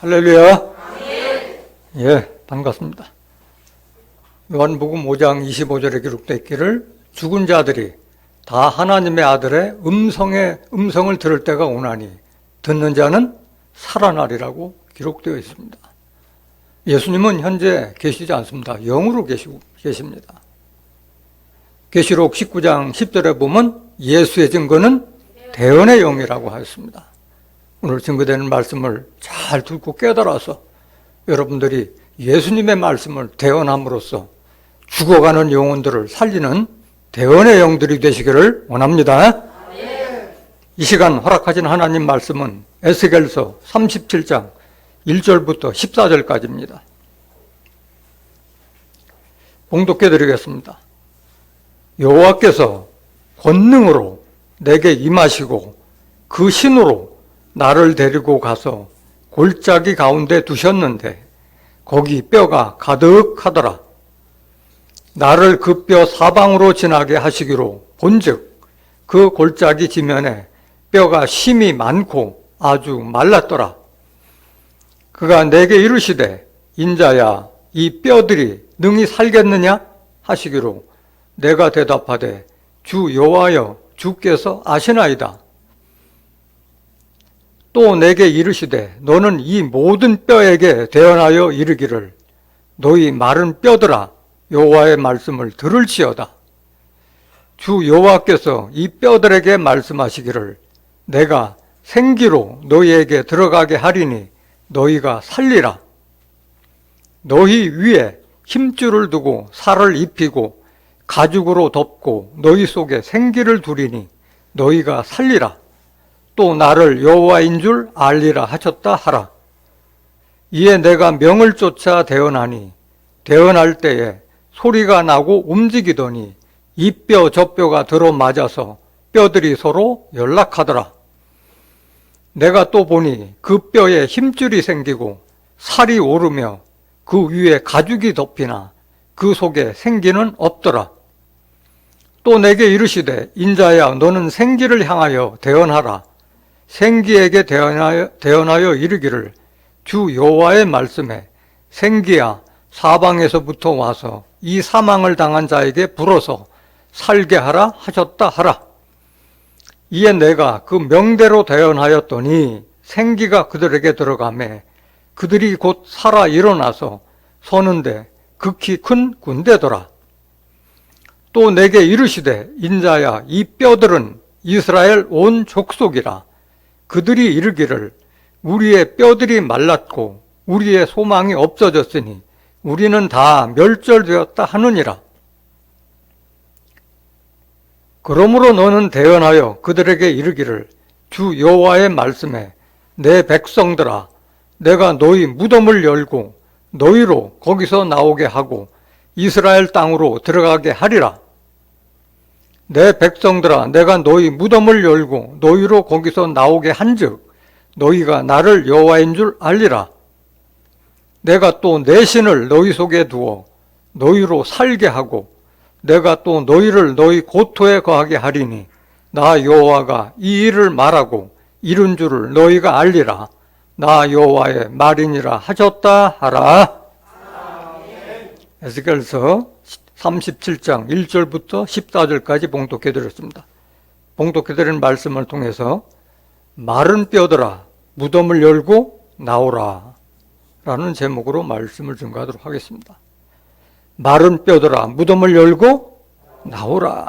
할렐루야. 예, 반갑습니다. 요한복음 5장 25절에 기록되어 있기를 죽은 자들이 다 하나님의 아들의 음성을 들을 때가 오나니 듣는 자는 살아나리라고 기록되어 있습니다. 예수님은 현재 계시지 않습니다. 영으로 계십니다. 계시록 19장 10절에 보면 예수의 증거는 대언의 영이라고 하였습니다. 오늘 증거되는 말씀을 잘 듣고 깨달아서 여러분들이 예수님의 말씀을 대언함으로써 죽어가는 영혼들을 살리는 대언의 영들이 되시기를 원합니다. 이 시간 허락하신 하나님 말씀은 에스겔서 37장 1절부터 14절까지입니다. 봉독해 드리겠습니다. 여호와께서 권능으로 내게 임하시고 그 신으로 나를 데리고 가서 골짜기 가운데 두셨는데 거기 뼈가 가득하더라. 나를 그 뼈 사방으로 지나게 하시기로 본즉 그 골짜기 지면에 뼈가 심이 많고 아주 말랐더라. 그가 내게 이르시되 인자야 이 뼈들이 능히 살겠느냐 하시기로 내가 대답하되 주 여호와여 주께서 아시나이다. 또 내게 이르시되 너는 이 모든 뼈에게 대언하여 이르기를 너희 마른 뼈들아 여호와의 말씀을 들을지어다. 주 여호와께서 이 뼈들에게 말씀하시기를 내가 생기로 너희에게 들어가게 하리니 너희가 살리라. 너희 위에 힘줄을 두고 살을 입히고 가죽으로 덮고 너희 속에 생기를 두리니 너희가 살리라. 또 나를 여호와인 줄 알리라 하셨다 하라. 이에 내가 명을 쫓아 대언하니 대언할 때에 소리가 나고 움직이더니 이 뼈 저 뼈가 들어맞아서 뼈들이 서로 연락하더라. 내가 또 보니 그 뼈에 힘줄이 생기고 살이 오르며 그 위에 가죽이 덮이나 그 속에 생기는 없더라. 또 내게 이르시되 인자야 너는 생기를 향하여 대언하라. 생기에게 대언하여 이르기를 주 여호와의 말씀에 생기야 사방에서부터 와서 이 사망을 당한 자에게 불어서 살게 하라 하셨다 하라. 이에 내가 그 명대로 대언하였더니 생기가 그들에게 들어가매 그들이 곧 살아 일어나서 서는데 극히 큰 군대더라. 또 내게 이르시되 인자야 이 뼈들은 이스라엘 온 족속이라. 그들이 이르기를 우리의 뼈들이 말랐고 우리의 소망이 없어졌으니 우리는 다 멸절되었다 하느니라. 그러므로 너는 대언하여 그들에게 이르기를 주 여호와의 말씀에 내 백성들아 내가 너희 무덤을 열고 너희로 거기서 나오게 하고 이스라엘 땅으로 들어가게 하리라. 내 백성들아 내가 너희 무덤을 열고 너희로 거기서 나오게 한즉 너희가 나를 여호와인 줄 알리라. 내가 또 내 신을 너희 속에 두어 너희로 살게 하고 내가 또 너희를 너희 고토에 거하게 하리니 나 여호와가 이 일을 말하고 이룬 줄을 너희가 알리라. 나 여호와의 말이니라 하셨다 하라. 에스겔서 37장 1절부터 14절까지 봉독해 드렸습니다. 봉독해 드린 말씀을 통해서 마른 뼈들아 무덤을 열고 나오라 라는 제목으로 말씀을 증거하도록 하겠습니다. 마른 뼈들아 무덤을 열고 나오라.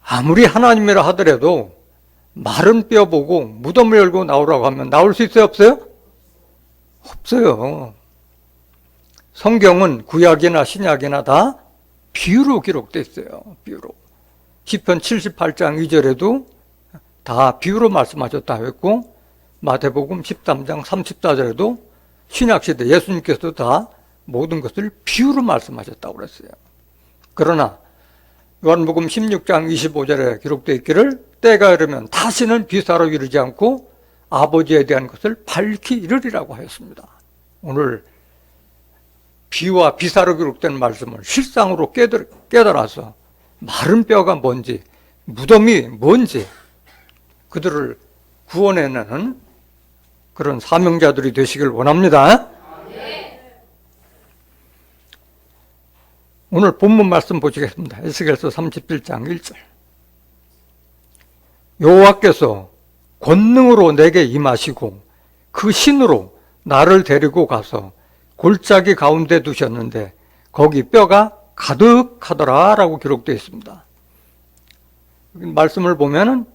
아무리 하나님이라 하더라도 마른 뼈 보고 무덤을 열고 나오라고 하면 나올 수 있어요 없어요? 없어요. 성경은 구약이나 신약이나 다 비유로 기록되어 있어요. 비유로. 시편 78장 2절에도 다 비유로 말씀하셨다 했고 마태복음 13장 34절에도 신약시대 예수님께서도 다 모든 것을 비유로 말씀하셨다고 그랬어요. 그러나 요한복음 16장 25절에 기록되어 있기를 때가 이르면 다시는 비사로 이르지 않고 아버지에 대한 것을 밝히 이르리라고 하였습니다. 오늘 비와 비사로 기록된 말씀을 실상으로 깨달아서 마른 뼈가 뭔지 무덤이 뭔지 그들을 구원해내는 그런 사명자들이 되시길 원합니다. 오늘 본문 말씀 보시겠습니다. 에스겔서 37장 1절. 여호와께서 권능으로 내게 임하시고 그 신으로 나를 데리고 가서 골짜기 가운데 두셨는데 거기 뼈가 가득하더라 라고 기록되어 있습니다. 말씀을 보면은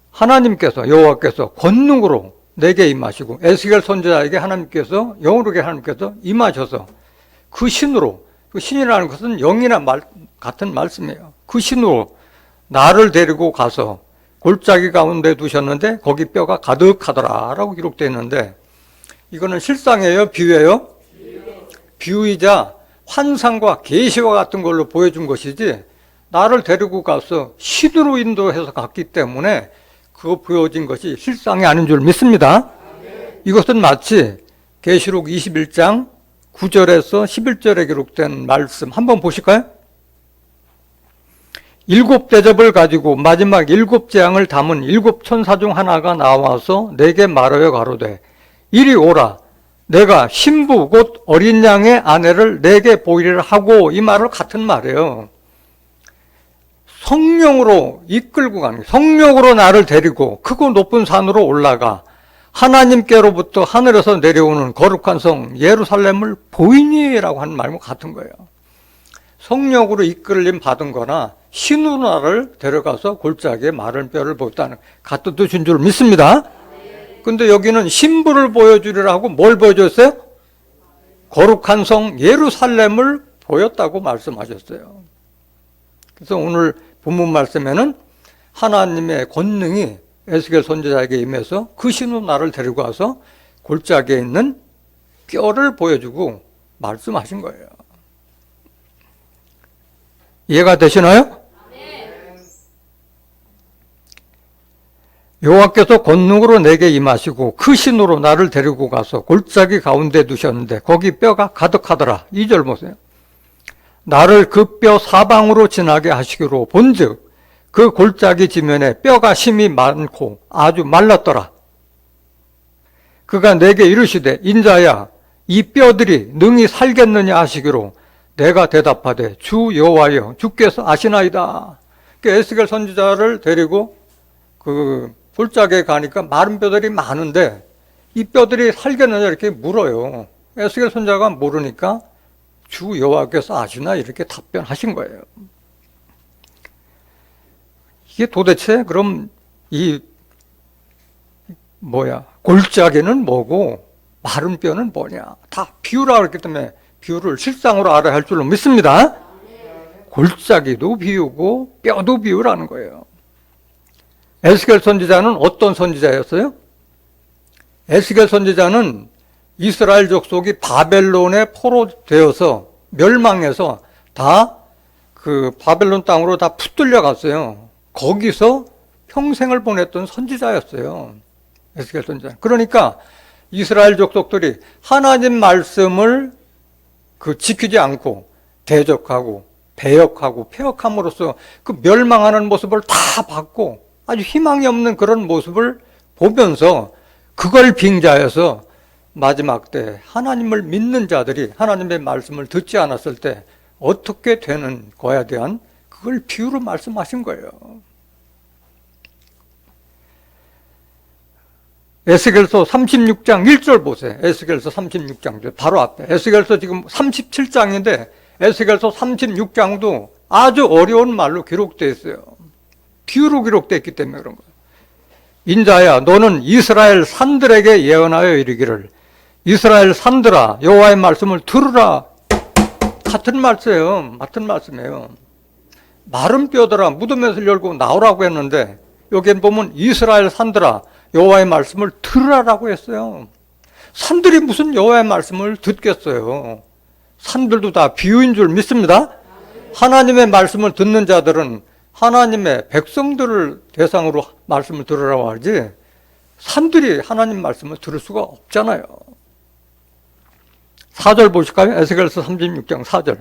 하나님께서, 여호와께서 권능으로 내게 임하시고, 에스겔 선지자에게 하나님께서, 영으로 하나님께서 임하셔서 그 신으로, 그 신이라는 것은 영이나 같은 말씀이에요. 그 신으로 나를 데리고 가서 골짜기 가운데 두셨는데 거기 뼈가 가득하더라 라고 기록되어 있는데, 이거는 실상이에요? 비유예요? 비유이자 환상과 계시와 같은 걸로 보여준 것이지, 나를 데리고 가서 신으로 인도해서 갔기 때문에 그거 보여진 것이 실상이 아닌 줄 믿습니다. 이것은 마치 계시록 21장 9절에서 11절에 기록된 말씀 한번 보실까요? 7대접을 가지고 마지막 7재앙을 담은 7천사 중 하나가 나와서 내게 말하여 가로되 이리 오라, 내가 신부 곧 어린 양의 아내를 내게 보이리라 하고, 이 말을 같은 말이에요. 성령으로 이끌고 가는, 성령으로 나를 데리고 크고 높은 산으로 올라가 하나님께로부터 하늘에서 내려오는 거룩한 성 예루살렘을 보이니라고 하는 말과 같은 거예요. 성령으로 이끌림 받은 거나 신으로 나를 데려가서 골짜기에 마른 뼈를 보였다는 같은 뜻인 줄 믿습니다. 근데 여기는 신부를 보여주리라 하고 뭘 보여줬어요? 거룩한 성 예루살렘을 보였다고 말씀하셨어요. 그래서 오늘 본문 말씀에는 하나님의 권능이 에스겔 선지자에게 임해서 그 신으로 나를 데리고 와서 골짜기에 있는 뼈를 보여주고 말씀하신 거예요. 이해가 되시나요? 여호와께서 권능으로 내게 임하시고 그 신으로 나를 데리고 가서 골짜기 가운데 두셨는데 거기 뼈가 가득하더라. 2절 보세요. 나를 그 뼈 사방으로 지나게 하시기로 본즉 그 골짜기 지면에 뼈가 심이 많고 아주 말랐더라. 그가 내게 이르시되 인자야, 이 뼈들이 능히 살겠느냐 하시기로 내가 대답하되 주 여호와여, 주께서 아시나이다. 에스겔 선지자를 데리고 그 골짜기에 가니까 마른 뼈들이 많은데 이 뼈들이 살겠느냐 이렇게 물어요. 에스겔 선지자가 모르니까 주 여호와께서 아시나 이렇게 답변하신 거예요. 이게 도대체 그럼 이 골짜기는 뭐고 마른 뼈는 뭐냐, 다 비유라 그랬기 때문에 비유를 실상으로 알아야 할 줄로 믿습니다. 골짜기도 비유고 뼈도 비유라는 거예요. 에스겔 선지자는 어떤 선지자였어요? 에스겔 선지자는 이스라엘 족속이 바벨론에 포로되어서 멸망해서 다 그 바벨론 땅으로 다 붙들려 갔어요. 거기서 평생을 보냈던 선지자였어요. 에스겔 선지자. 그러니까 이스라엘 족속들이 하나님 말씀을 지키지 않고 대적하고 배역하고 폐역함으로써 그 멸망하는 모습을 다 봤고 아주 희망이 없는 그런 모습을 보면서 그걸 빙자해서 마지막 때 하나님을 믿는 자들이 하나님의 말씀을 듣지 않았을 때 어떻게 되는 거에 대한 그걸 비유로 말씀하신 거예요. 에스겔서 36장 1절 보세요. 에스겔서 36장 바로 앞에. 에스겔서 지금 37장인데 에스겔서 36장도 아주 어려운 말로 기록되어 있어요. 비유로 기록되어 있기 때문에 그런 거예요. 인자야, 너는 이스라엘 산들에게 예언하여 이르기를 이스라엘 산들아, 여호와의 말씀을 들으라. 같은 말씀이에요. 같은 말씀이에요. 마른 뼈들아, 무덤에서 열고 나오라고 했는데 여기엔 보면 이스라엘 산들아, 여호와의 말씀을 들으라고 했어요. 산들이 무슨 여호와의 말씀을 듣겠어요. 산들도 다 비유인 줄 믿습니다. 하나님의 말씀을 듣는 자들은 하나님의 백성들을 대상으로 말씀을 들으라고 하지 산들이 하나님 말씀을 들을 수가 없잖아요. 4절 보실까요? 에스겔서 36장 4절.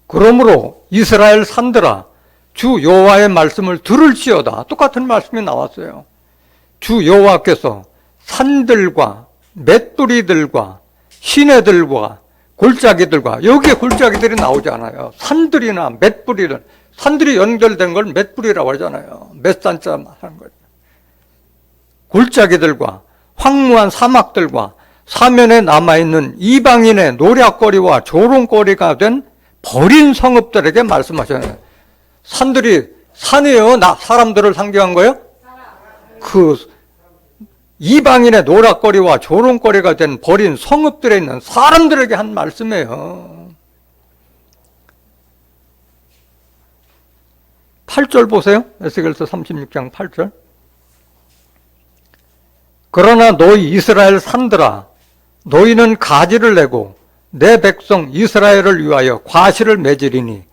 그러므로 이스라엘 산들아, 주 여호와의 말씀을 들을지어다. 똑같은 말씀이 나왔어요. 주 여호와께서 산들과 맷뿌리들과 시내들과 골짜기들과, 여기에 골짜기들이 나오지 않아요. 산들이나 맷뿌리들, 산들이 연결된 걸 맷뿌리라고 하잖아요. 맷산자 하는 거죠. 골짜기들과 황무한 사막들과 사면에 남아있는 이방인의 노략거리와 조롱거리가 된 버린 성읍들에게 말씀하셨네요. 산들이, 산이에요? 사람들을 상징한 거예요? 그 이방인의 노략거리와 조롱거리가 된 버린 성읍들에 있는 사람들에게 한 말씀이에요. 8절 보세요. 에스겔서 36장 8절. 그러나 너희 이스라엘 산들아, 너희는 가지를 내고 내 백성 이스라엘을 위하여 과실을 맺으리니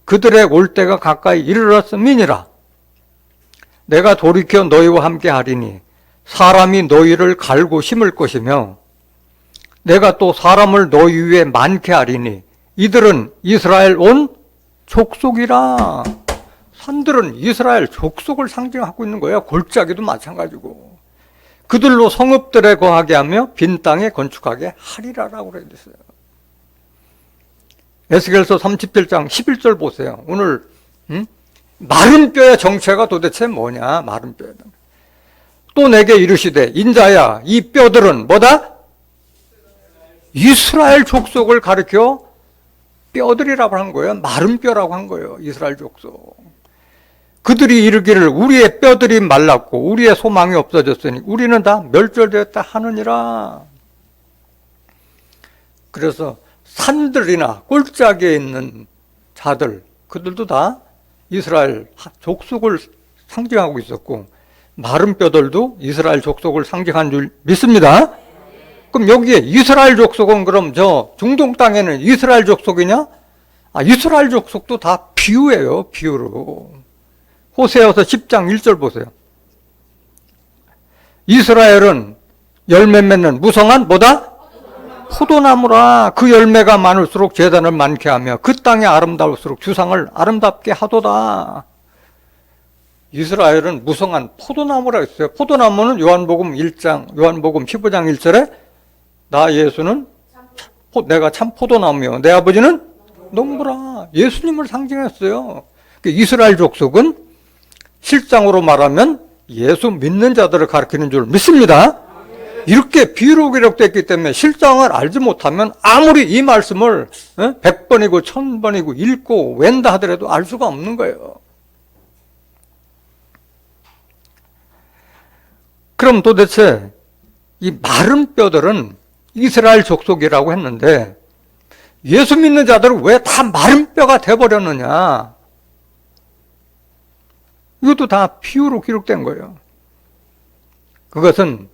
그들의 올 때가 가까이 이르렀음이니라. 내가 돌이켜 너희와 함께 하리니 사람이 너희를 갈고 심을 것이며 내가 또 사람을 너희 위에 많게 하리니 이들은 이스라엘 온 족속이라. 산들은 이스라엘 족속을 상징하고 있는 거예요. 골짜기도 마찬가지고. 그들로 성읍들에 거하게 하며 빈 땅에 건축하게 하리라라고 그래 있어요. 에스겔서 37장 11절 보세요. 오늘 마른 뼈의 정체가 도대체 뭐냐? 마른 뼈의 정체. 또 내게 이르시되 인자야, 이 뼈들은 뭐다? 이스라엘 족속을 가리켜 뼈들이라고 한 거예요. 마른 뼈라고 한 거예요. 이스라엘 족속. 그들이 이르기를 우리의 뼈들이 말랐고 우리의 소망이 없어졌으니 우리는 다 멸절되었다 하느니라. 그래서 산들이나 꼴짜기에 있는 자들, 그들도 다 이스라엘 족속을 상징하고 있었고 마른 뼈들도 이스라엘 족속을 상징한 줄 믿습니다. 그럼 여기에 이스라엘 족속은 그럼 저 중동 땅에는 이스라엘 족속이냐? 이스라엘 족속도 다 비유예요. 비유로. 호세아서 10장 1절 보세요. 이스라엘은 열매 맺는 무성한 뭐다? 포도나무라. 그 열매가 많을수록 제단을 많게 하며 그 땅이 아름다울수록 주상을 아름답게 하도다. 이스라엘은 무성한 포도나무라 했어요. 포도나무는 요한복음 15장 1절에 나 예수는 내가 참 포도나무요 내 아버지는 농부라. 예수님을 상징했어요. 이스라엘 족속은 실장으로 말하면 예수 믿는 자들을 가리키는 줄 믿습니다. 이렇게 비유로 기록됐기 때문에 실장을 알지 못하면 아무리 이 말씀을 100번이고 1000번이고 읽고 웬다 하더라도 알 수가 없는 거예요. 그럼 도대체 이 마른 뼈들은 이스라엘 족속이라고 했는데 예수 믿는 자들은 왜 다 마른 뼈가 돼버렸느냐? 이것도 다 비유로 기록된 거예요. 그것은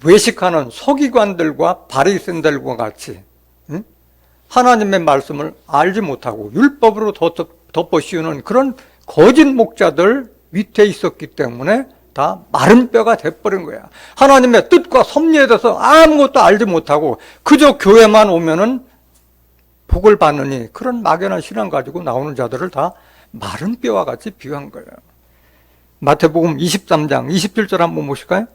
외식하는 서기관들과 바리새인들과 같이 하나님의 말씀을 알지 못하고 율법으로 덮어 씌우는 그런 거짓 목자들 밑에 있었기 때문에 다 마른 뼈가 돼버린 거야. 하나님의 뜻과 섭리에 대해서 아무것도 알지 못하고 그저 교회만 오면은 복을 받느니 그런 막연한 신앙 가지고 나오는 자들을 다 마른 뼈와 같이 비유한 거예요. 마태복음 23장 27절 한번 보실까요?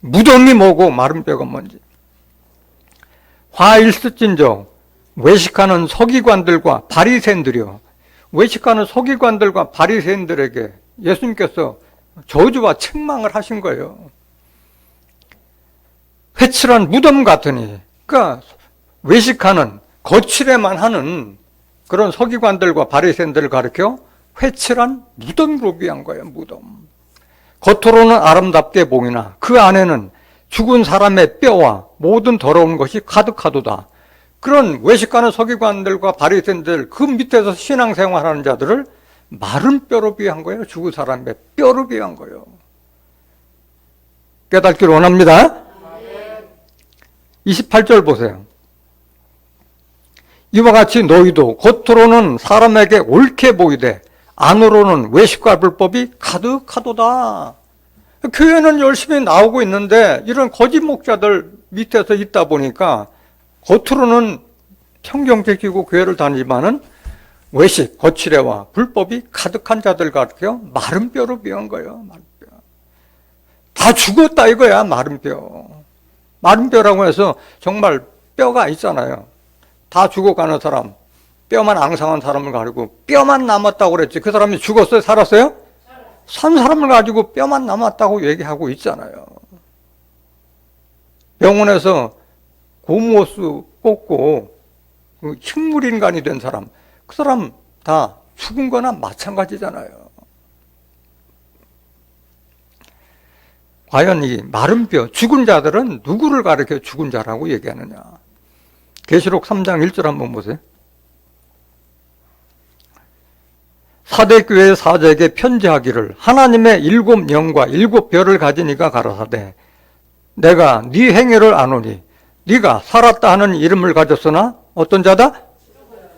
무덤이 뭐고 마른 뼈가 뭔지. 화 일스진저 외식하는 서기관들과 바리새인들이요. 외식하는 서기관들과 바리새인들에게 예수님께서 저주와 책망을 하신 거예요. 회칠한 무덤 같으니, 그러니까 외식하는 거칠에만 하는 그런 서기관들과 바리새인들을 가리켜 회칠한 무덤으로 비한 거예요. 무덤. 겉으로는 아름답게 보이나 그 안에는 죽은 사람의 뼈와 모든 더러운 것이 가득하도다. 그런 외식하는 서기관들과 바리새인들 그 밑에서 신앙생활하는 자들을 마른 뼈로 비한 거예요. 죽은 사람의 뼈로 비한 거예요. 깨닫기를 원합니다. 28절 보세요. 이와 같이 너희도 겉으로는 사람에게 옳게 보이되 안으로는 외식과 불법이 가득하도다. 교회는 열심히 나오고 있는데 이런 거짓 목자들 밑에서 있다 보니까 겉으로는 청경 지키고 교회를 다니지만은 외식, 거칠애와 불법이 가득한 자들 가르쳐 마른 뼈로 비한 거예요. 마른 뼈. 다 죽었다 이거야. 마른 뼈. 마른 뼈라고 해서 정말 뼈가 있잖아요. 다 죽어가는 사람, 뼈만 앙상한 사람을 가지고 뼈만 남았다고 그랬지. 그 사람이 죽었어요? 살았어요? 산 사람을 가지고 뼈만 남았다고 얘기하고 있잖아요. 병원에서 고무호스 꽂고 그 식물인간이 된 사람, 그 사람 다 죽은 거나 마찬가지잖아요. 과연 이 마른 뼈, 죽은 자들은 누구를 가리켜 죽은 자라고 얘기하느냐. 계시록 3장 1절 한번 보세요. 사대교회 사제에게 편지하기를 하나님의 7 영과 7 별을 가진 이가 가라사대 내가 네 행위를 아노니 네가 살았다 하는 이름을 가졌으나 어떤 자다?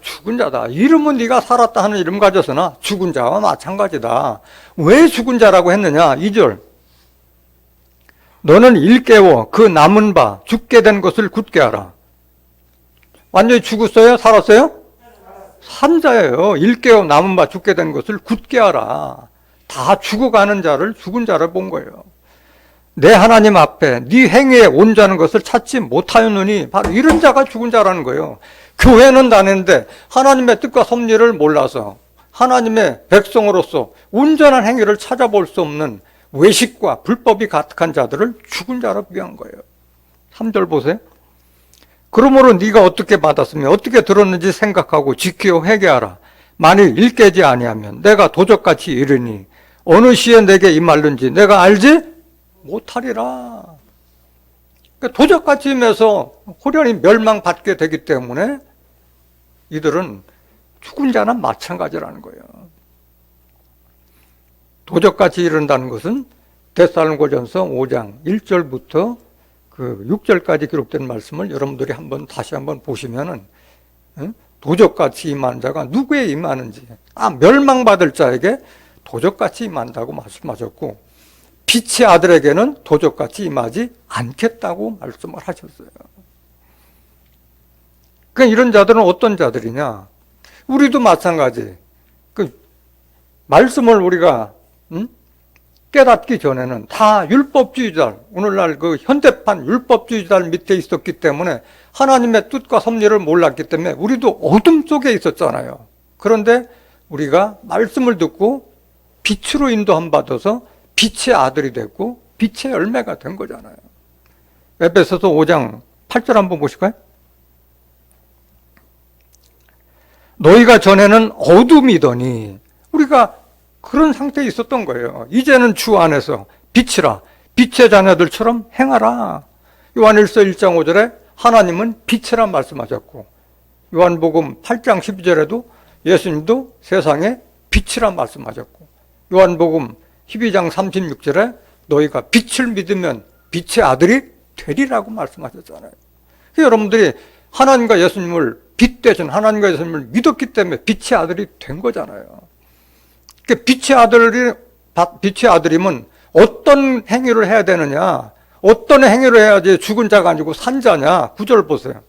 죽은 자다. 이름은 네가 살았다 하는 이름 가졌으나 죽은 자와 마찬가지다. 왜 죽은 자라고 했느냐? 2절 너는 일깨워 그 남은 바 죽게 된 것을 굳게 하라. 완전히 죽었어요? 살았어요? 산자예요. 일깨워 남은 바 죽게 된 것을 굳게 하라. 다 죽어가는 자를, 죽은 자를 본 거예요. 내 하나님 앞에 네 행위에 온전한 것을 찾지 못하였느니 바로 이런 자가 죽은 자라는 거예요. 교회는 다녔는데 하나님의 뜻과 섭리를 몰라서 하나님의 백성으로서 온전한 행위를 찾아볼 수 없는 외식과 불법이 가득한 자들을 죽은 자로 비한 거예요. 3절 보세요. 그러므로 네가 어떻게 받았으며 어떻게 들었는지 생각하고 지키어 회개하라. 만일 일깨지 아니하면 내가 도적같이 이르니 어느 시에 내게 임할는지 내가 알지 못하리라. 그러니까 도적같이 임해서 호련히 멸망받게 되기 때문에 이들은 죽은 자나 마찬가지라는 거예요. 도적같이 이른다는 것은 데살로니가전서 5장 1절부터 그 6절까지 기록된 말씀을 여러분들이 다시 한번 보시면은 도적같이 임하는 자가 누구에 임하는지, 멸망받을 자에게 도적같이 임한다고 말씀하셨고 빛의 아들에게는 도적같이 임하지 않겠다고 말씀을 하셨어요. 그러니까 이런 자들은 어떤 자들이냐? 우리도 마찬가지. 그 말씀을 우리가 깨닫기 전에는 다 율법주의자, 오늘날 그 현대판 율법주의자 밑에 있었기 때문에 하나님의 뜻과 섭리를 몰랐기 때문에 우리도 어둠 속에 있었잖아요. 그런데 우리가 말씀을 듣고 빛으로 인도함 받아서 빛의 아들이 됐고 빛의 열매가 된 거잖아요. 에베소서 5장 8절 한번 보실까요? 너희가 전에는 어둠이더니 우리가 그런 상태에 있었던 거예요. 이제는 주 안에서 빛이라 빛의 자녀들처럼 행하라. 요한일서 1장 5절에 하나님은 빛이라 말씀하셨고 요한복음 8장 12절에도 예수님도 세상에 빛이라 말씀하셨고 요한복음 12장 36절에 너희가 빛을 믿으면 빛의 아들이 되리라고 말씀하셨잖아요. 여러분들이 하나님과 예수님을 빛 대신 하나님과 예수님을 믿었기 때문에 빛의 아들이 된 거잖아요. 빛의 아들이면 어떤 행위를 해야 되느냐? 어떤 행위를 해야지 죽은 자가 아니고 산 자냐? 9절 보세요.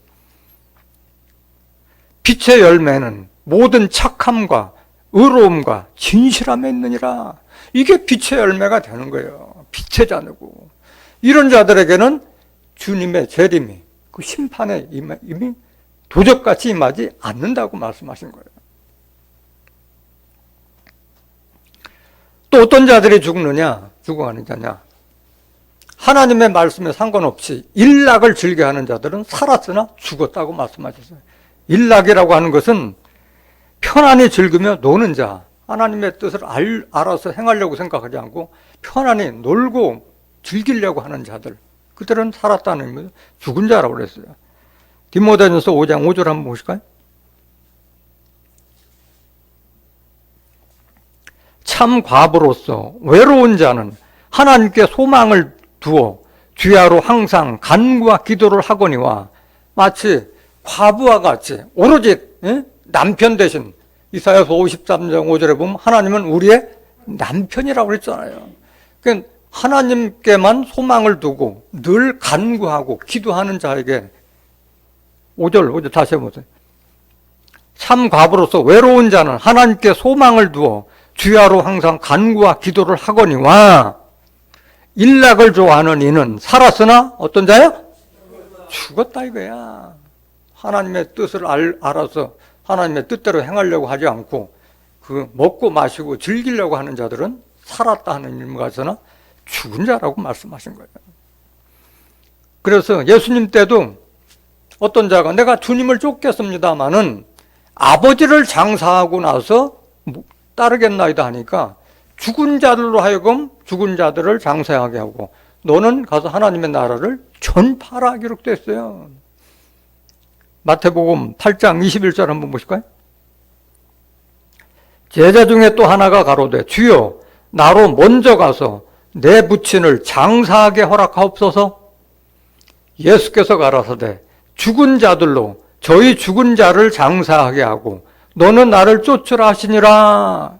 빛의 열매는 모든 착함과 의로움과 진실함에 있느니라. 이게 빛의 열매가 되는 거예요. 빛의 자녀고. 이런 자들에게는 주님의 재림이, 그 심판에 이미 도적같이 임하지 않는다고 말씀하신 거예요. 또 어떤 자들이 죽어가는 자냐? 하나님의 말씀에 상관없이 일락을 즐겨하는 자들은 살았으나 죽었다고 말씀하셨어요. 일락이라고 하는 것은 편안히 즐기며 노는 자, 하나님의 뜻을 알아서 행하려고 생각하지 않고 편안히 놀고 즐기려고 하는 자들, 그들은 살았다는 의미로 죽은 자라고 그랬어요. 디모데전서 5장 5절 한번 보실까요? 참 과부로서 외로운 자는 하나님께 소망을 두어 주야로 항상 간구와 기도를 하거니와 마치 과부와 같이 오로지 남편 대신 이사야서 53장 5절에 보면 하나님은 우리의 남편이라고 그랬잖아요. 그러니까 하나님께만 소망을 두고 늘 간구하고 기도하는 자에게 5절 다시 해보세요. 참 과부로서 외로운 자는 하나님께 소망을 두어 주야로 항상 간구와 기도를 하거니와 일락을 좋아하는 이는 살았으나 어떤 자야? 죽었다 이거야. 하나님의 뜻을 알아서 하나님의 뜻대로 행하려고 하지 않고 그 먹고 마시고 즐기려고 하는 자들은 살았다 하는 의미가서나 죽은 자라고 말씀하신 거예요. 그래서 예수님 때도 어떤 자가 내가 주님을 쫓겠습니다마는 아버지를 장사하고 나서 따르겠나이다 하니까 죽은 자들로 하여금 죽은 자들을 장사하게 하고 너는 가서 하나님의 나라를 전파하라 기록됐어요. 마태복음 8장 21절 한번 보실까요? 제자 중에 또 하나가 가로되 주여 나로 먼저 가서 내 부친을 장사하게 허락하옵소서. 예수께서 가라사대 죽은 자들로 저희 죽은 자를 장사하게 하고 너는 나를 쫓으라 하시니라.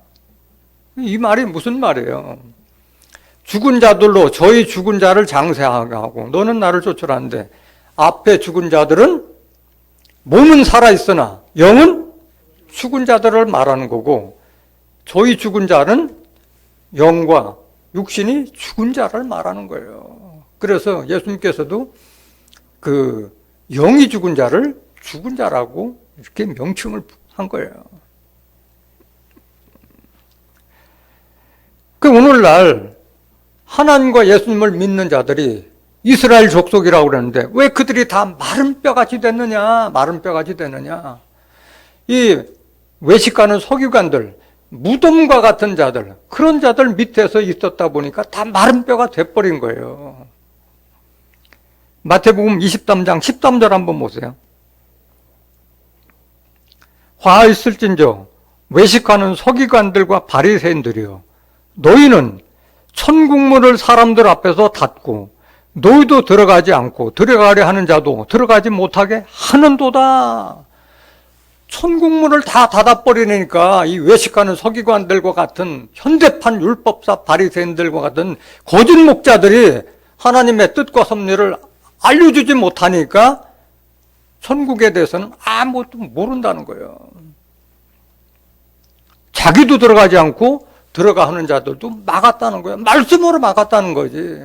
이 말이 무슨 말이에요? 죽은 자들로 저희 죽은 자를 장사하게 하고 너는 나를 쫓으라 하는데 앞에 죽은 자들은 몸은 살아있으나 영은 죽은 자들을 말하는 거고 저희 죽은 자는 영과 육신이 죽은 자를 말하는 거예요. 그래서 예수님께서도 그 영이 죽은 자를 죽은 자라고 이렇게 명칭을 한 거예요. 그 오늘날 하나님과 예수님을 믿는 자들이 이스라엘 족속이라고 그러는데 왜 그들이 다 마른 뼈같이 됐느냐? 마른 뼈같이 됐느냐? 이 외식하는 서기관들, 무덤과 같은 자들, 그런 자들 밑에서 있었다 보니까 다 마른 뼈가 돼버린 거예요. 마태복음 23장 13절 한번 보세요. 화 있을진저 외식하는 서기관들과 바리새인들이여 너희는 천국문을 사람들 앞에서 닫고 너희도 들어가지 않고 들어가려 하는 자도 들어가지 못하게 하는도다. 천국문을 다 닫아버리니까 이 외식하는 서기관들과 같은 현대판 율법사 바리새인들과 같은 거짓 목자들이 하나님의 뜻과 섭리를 알려주지 못하니까 천국에 대해서는 아무것도 모른다는 거예요. 자기도 들어가지 않고 들어가 하는 자들도 막았다는 거예요. 말씀으로 막았다는 거지.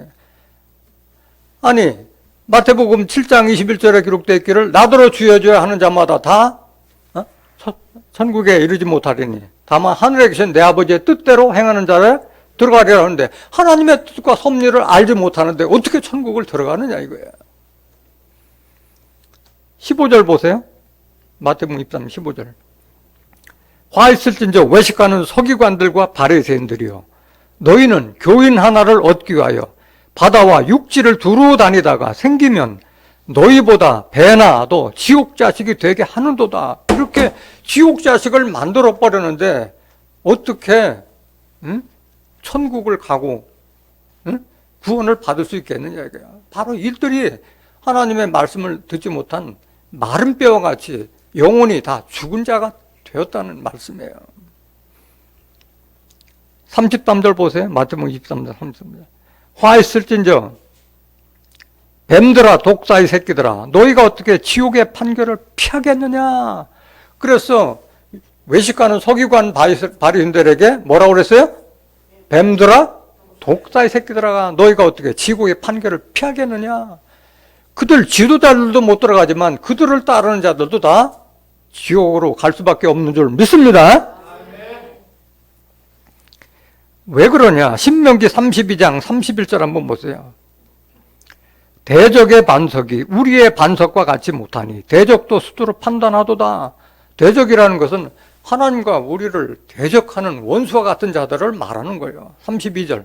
아니 마태복음 7장 21절에 기록되어 있기를 나더러 주여주여 하는 자마다 다 천국에 이르지 못하리니 다만 하늘에 계신 내 아버지의 뜻대로 행하는 자를 들어가리라 하는데 하나님의 뜻과 섭리를 알지 못하는데 어떻게 천국을 들어가느냐 이거예요. 15절 보세요. 마태복음 23장 15절. 화 있을진저 외식하는 서기관들과 바리새인들이여 너희는 교인 하나를 얻기 위하여 바다와 육지를 두루 다니다가 생기면 너희보다 배나도 지옥 자식이 되게 하는도다. 이렇게 지옥 자식을 만들어 버렸는데 어떻게 천국을 가고 구원을 받을 수 있겠느냐 이거야. 바로 이들이 하나님의 말씀을 듣지 못한 마른 뼈와 같이 영혼이 다 죽은 자가 되었다는 말씀이에요. 33절 보세요. 마태복음 23장 33절. 화 있을진저 뱀들아 독사의 새끼들아 너희가 어떻게 지옥의 판결을 피하겠느냐. 그래서 외식하는 서기관 바리새인들에게 뭐라고 그랬어요? 뱀들아 독사의 새끼들아 너희가 어떻게 지옥의 판결을 피하겠느냐. 그들 지도자들도 못 들어가지만 그들을 따르는 자들도 다 지옥으로 갈 수밖에 없는 줄 믿습니다. 왜 그러냐? 신명기 32장 31절 한번 보세요. 대적의 반석이 우리의 반석과 같이 못하니 대적도 스스로 판단하도다. 대적이라는 것은 하나님과 우리를 대적하는 원수와 같은 자들을 말하는 거예요. 32절.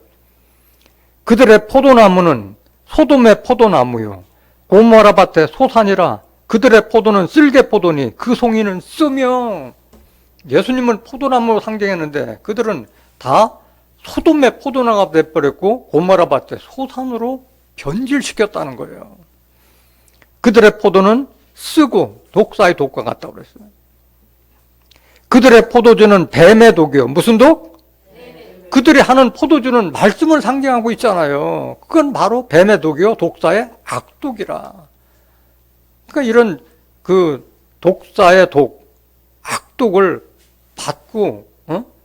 그들의 포도나무는 소돔의 포도나무요 고모라 밭의 소산이라. 그들의 포도는 쓸개 포도니 그 송이는 쓰며. 예수님은 포도나무로 상징했는데 그들은 다 소돔의 포도나무가 돼버렸고 고모라 밭의 소산으로 변질시켰다는 거예요. 그들의 포도는 쓰고 독사의 독과 같다고 그랬어요. 그들의 포도주는 뱀의 독이요. 무슨 독? 그들이 하는 포도주는 말씀을 상징하고 있잖아요. 그건 바로 뱀의 독이요 독사의 악독이라. 그러니까 이런 그 독사의 독, 습독을 받고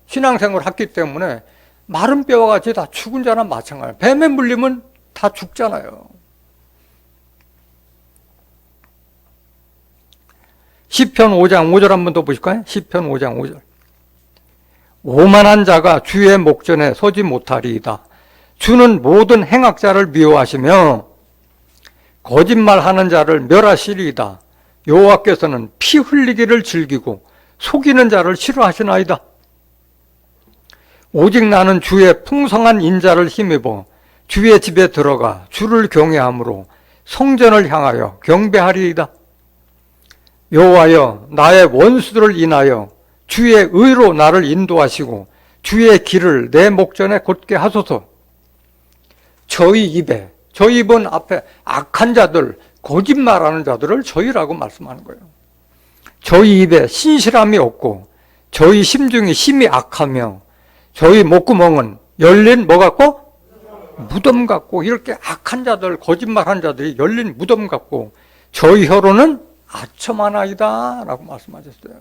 신앙생활을 했기 때문에 마른 뼈와 같이 다 죽은 자나 마찬가지예요. 뱀에 물리면 다 죽잖아요. 시편 5장 5절 한번 더 보실까요? 시편 5장 5절. 오만한 자가 주의 목전에 서지 못하리이다. 주는 모든 행악자를 미워하시며 거짓말하는 자를 멸하시리이다. 여호와께서는 피 흘리기를 즐기고 속이는 자를 싫어하시나이다. 오직 나는 주의 풍성한 인자를 힘입어 주의 집에 들어가 주를 경외함으로 성전을 향하여 경배하리이다. 여호와여, 나의 원수들을 인하여 주의 의로 나를 인도하시고 주의 길을 내 목전에 곧게 하소서. 저희 입은 앞에 악한 자들, 거짓말하는 자들을 저희라고 말씀하는 거예요. 저희 입에 신실함이 없고 저희 심중이 심히 악하며 저희 목구멍은 열린 뭐 같고? 무덤 같고, 이렇게 악한 자들, 거짓말한 자들이 열린 무덤 같고 저희 혀로는 아첨하나이다 라고 말씀하셨어요.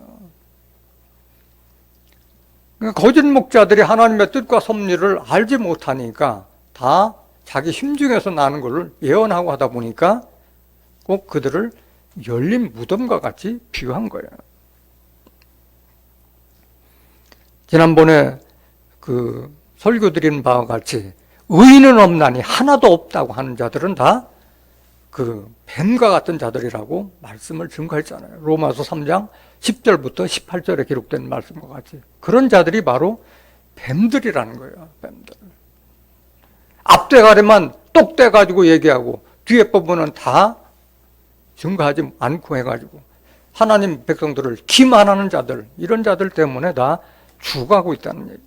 그러니까 거짓 목자들이 하나님의 뜻과 섭리를 알지 못하니까 다 자기 심중에서 나는 것을 예언하고 하다 보니까 꼭 그들을 열린 무덤과 같이 비유한 거예요. 지난번에 그 설교 드린 바와 같이 의인은 없나니 하나도 없다고 하는 자들은 다 그 뱀과 같은 자들이라고 말씀을 증거했잖아요. 로마서 3장 10절부터 18절에 기록된 말씀과 같이 그런 자들이 바로 뱀들이라는 거예요. 뱀들. 앞대가리만 똑대가지고 얘기하고 뒤에 부분은 다 증거하지 않고 해가지고 하나님 백성들을 기만하는 자들, 이런 자들 때문에 다 죽어가고 있다는 얘기예요.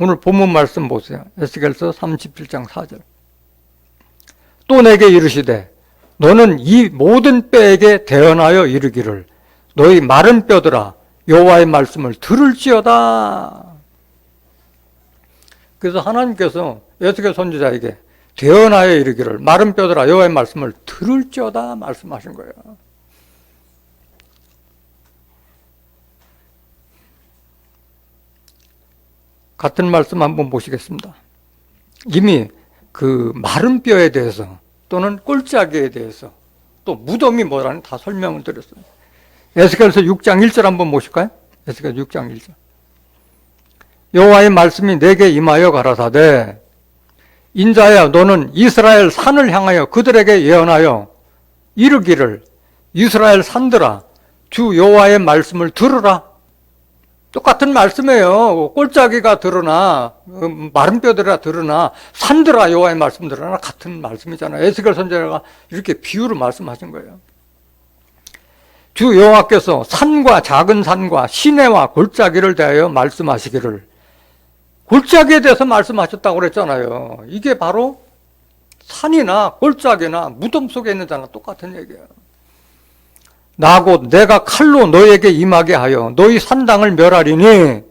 오늘 본문 말씀 보세요. 에스겔서 37장 4절. 또 내게 이르시되 너는 이 모든 뼈에게 대언하여 이르기를 너희 마른 뼈들아 여호와의 말씀을 들을지어다. 그래서 하나님께서 에스겔 선지자에게 대언하여 이르기를 마른 뼈들아 여호와의 말씀을 들을지어다 말씀하신 거예요. 같은 말씀 한번 보시겠습니다. 이미 그 마른 뼈에 대해서 또는 꼴짜기에 대해서 또 무덤이 뭐라는 다 설명을 드렸어요. 에스겔서 6장 1절 한번 보실까요? 에스겔 6장 1절. 여호와의 말씀이 내게 임하여 가라사대 인자야 너는 이스라엘 산을 향하여 그들에게 예언하여 이르기를 이스라엘 산들아 주 여호와의 말씀을 들으라. 똑같은 말씀이에요. 꼴짜기가 들으나 마른 뼈들아 들으나 산들아 여호와의 말씀 들으나 같은 말씀이잖아요. 에스겔 선지자가 이렇게 비유로 말씀하신 거예요. 주 여호와께서 산과 작은 산과 시내와 골짜기를 대하여 말씀하시기를 골짜기에 대해서 말씀하셨다고 그랬잖아요. 이게 바로 산이나 골짜기나 무덤 속에 있는 자나 똑같은 얘기예요. 나 곧 내가 칼로 너에게 임하게 하여 너희 산당을 멸하리니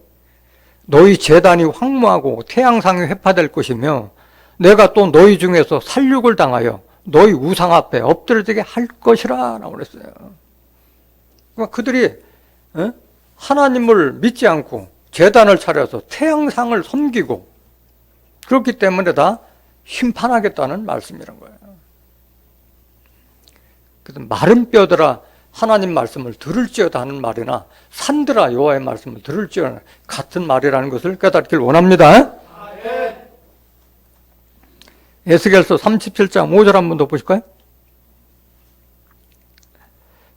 너희 제단이 황무하고 태양상이 회파될 것이며 내가 또 너희 중에서 살육을 당하여 너희 우상 앞에 엎드려지게 할 것이라 라고 그랬어요. 그러니까 그들이 하나님을 믿지 않고 제단을 차려서 태양상을 섬기고 그렇기 때문에 다 심판하겠다는 말씀이란 거예요. 그래서 마른 뼈들아 하나님 말씀을 들을지어다 하는 말이나 산들아 여호와의 말씀을 들을지어다 같은 말이라는 것을 깨닫길 원합니다. 에스겔서 37장 5절 한번 더 보실까요?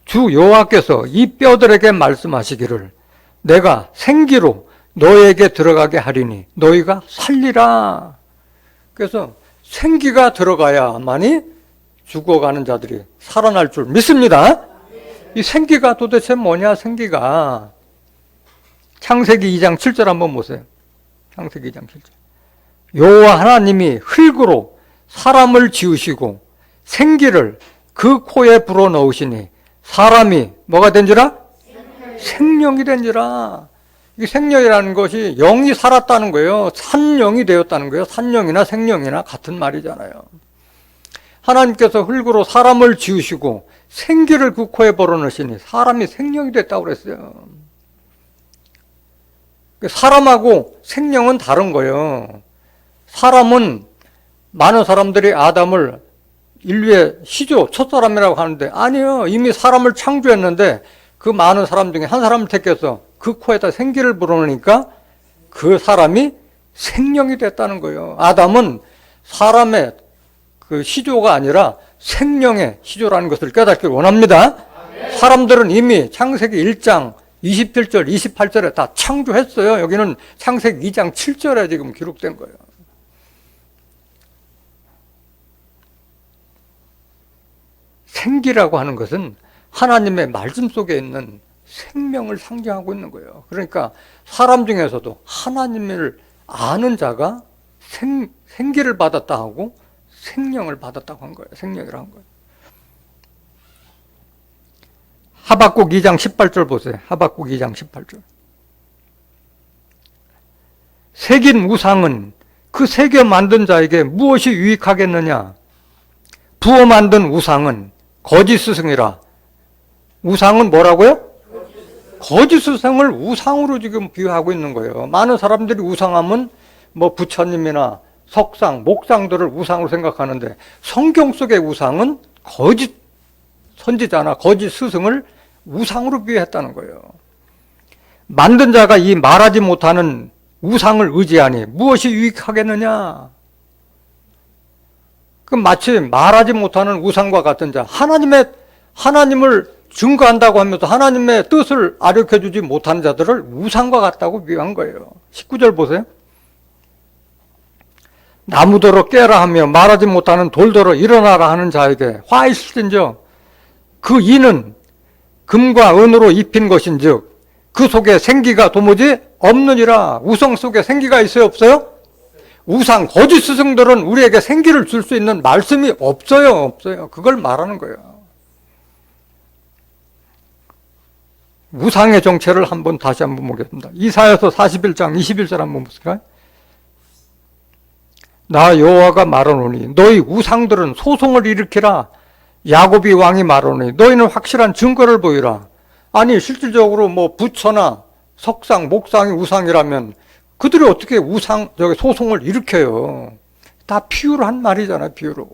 주 여호와께서 이 뼈들에게 말씀하시기를 내가 생기로 너에게 들어가게 하리니 너희가 살리라. 그래서 생기가 들어가야만이 죽어가는 자들이 살아날 줄 믿습니다. 이 생기가 도대체 뭐냐? 생기가 창세기 2장 7절 한번 보세요. 창세기 2장 7절. 여호와 하나님이 흙으로 사람을 지으시고 생기를 그 코에 불어넣으시니 사람이 뭐가 된지라? 생명이 된지라. 이 생명이라는 것이 영이 살았다는 거예요. 산영이 되었다는 거예요. 산영이나 생명이나 같은 말이잖아요. 하나님께서 흙으로 사람을 지으시고 생기를 그 코에 불어넣으시니 사람이 생명이 됐다고 그랬어요. 사람하고 생명은 다른 거예요. 사람은 많은 사람들이 아담을 인류의 시조, 첫사람이라고 하는데 아니요. 이미 사람을 창조했는데 그 많은 사람 중에 한 사람을 택해서 그 코에다 생기를 불어넣으니까 그 사람이 생명이 됐다는 거예요. 아담은 사람의 그 시조가 아니라 생명의 시조라는 것을 깨닫기를 원합니다. 사람들은 이미 창세기 1장 27절, 28절에 다 창조했어요. 여기는 창세기 2장 7절에 지금 기록된 거예요. 생기라고 하는 것은 하나님의 말씀 속에 있는 생명을 상징하고 있는 거예요. 그러니까 사람 중에서도 하나님을 아는 자가 생기를 받았다 하고 생명을 받았다고 한 거예요. 생명이라고 한 거예요. 하박국 2장 18절 보세요. 하박국 2장 18절. 새긴 우상은 그 새겨 만든 자에게 무엇이 유익하겠느냐? 부어 만든 우상은 거짓 스승이라. 우상은 뭐라고요? 거짓 스승을 우상으로 지금 비유하고 있는 거예요. 많은 사람들이 우상하면 뭐 부처님이나 석상, 목상들을 우상으로 생각하는데 성경 속의 우상은 거짓 선지자나 거짓 스승을 우상으로 비유했다는 거예요. 만든 자가 이 말하지 못하는 우상을 의지하니 무엇이 유익하겠느냐? 그 마치 말하지 못하는 우상과 같은 자, 하나님을 증거한다고 하면서 하나님의 뜻을 아력해주지 못하는 자들을 우상과 같다고 비유한 거예요. 19절 보세요. 나무더러 깨라 하며 말하지 못하는 돌더러 일어나라 하는 자에게 화 있을진저 그 이는 금과 은으로 입힌 것인즉 그 속에 생기가 도무지 없느니라. 우상 속에 생기가 있어요, 없어요? 우상, 거짓 스승들은 우리에게 생기를 줄 수 있는 말씀이 없어요. 그걸 말하는 거예요. 우상의 정체를 다시 한번 보겠습니다. 이사야서 41장 21절 한번 보실까요? 나 여호와가 말하노니 너희 우상들은 소송을 일으키라. 야곱이 왕이 말하노니 너희는 확실한 증거를 보이라. 아니 실질적으로 뭐 부처나 석상, 목상이 우상이라면 그들이 어떻게 소송을 일으켜요? 다 비유로 한 말이잖아요. 비유로.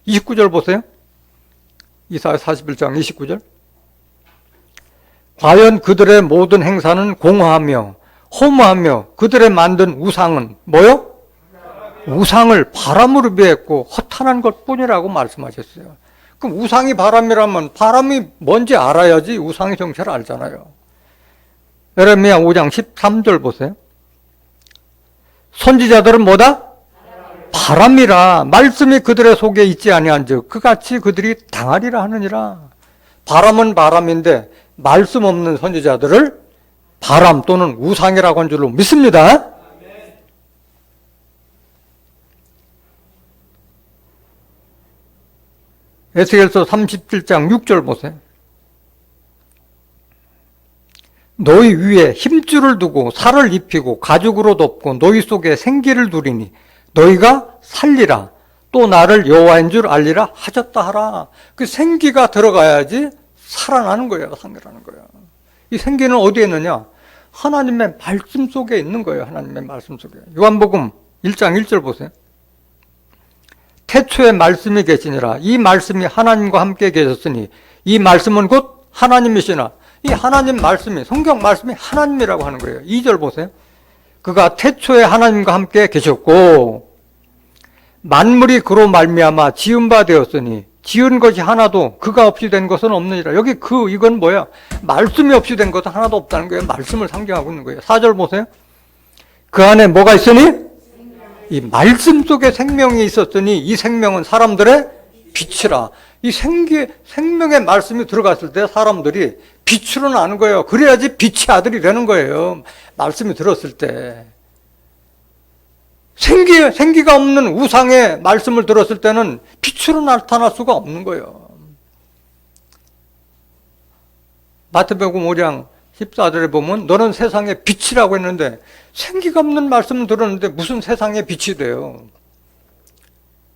29절 보세요. 이사야 41장 29절. 과연 그들의 모든 행사는 공허하며 허무하며 그들의 만든 우상은 뭐요? 우상을 바람으로 비했고 허탄한 것뿐이라고 말씀하셨어요. 그럼 우상이 바람이라면 바람이 뭔지 알아야지 우상의 정체를 알잖아요. 예레미야 5장 13절 보세요. 선지자들은 뭐다? 바람이라 말씀이 그들의 속에 있지 아니한즉 그같이 그들이 당하리라 하느니라. 바람은 바람인데 말씀 없는 선지자들을 바람 또는 우상이라고 한 줄로 믿습니다. 에스겔서 37장 6절 보세요. 너희 위에 힘줄을 두고 살을 입히고 가죽으로 덮고 너희 속에 생기를 두리니 너희가 살리라. 또 나를 여호와인 줄 알리라 하셨다 하라. 그 생기가 들어가야지 살아나는 거예요. 살아나는 거예요. 이 생기는 어디에 있느냐? 하나님의 말씀 속에 있는 거예요. 하나님의 말씀 속에. 요한복음 1장 1절 보세요. 태초에 말씀이 계시니라. 이 말씀이 하나님과 함께 계셨으니 이 말씀은 곧 하나님이시나. 이 하나님 말씀이, 성경 말씀이 하나님이라고 하는 거예요. 2절 보세요. 그가 태초에 하나님과 함께 계셨고 만물이 그로 말미암아 지은 바 되었으니 지은 것이 하나도 그가 없이 된 것은 없느니라. 여기 이건 뭐야? 말씀이 없이 된 것은 하나도 없다는 거예요. 말씀을 상징하고 있는 거예요. 4절 보세요. 그 안에 뭐가 있으니? 이 말씀 속에 생명이 있었으니 이 생명은 사람들의 빛이라. 이 생명의 말씀이 들어갔을 때 사람들이 빛으로 나는 거예요. 그래야지 빛의 아들이 되는 거예요. 말씀이 들었을 때. 생기가 없는 우상의 말씀을 들었을 때는 빛으로 나타날 수가 없는 거예요. 마태복음 5장 14절에 보면 너는 세상의 빛이라고 했는데 생기가 없는 말씀을 들었는데 무슨 세상의 빛이 돼요?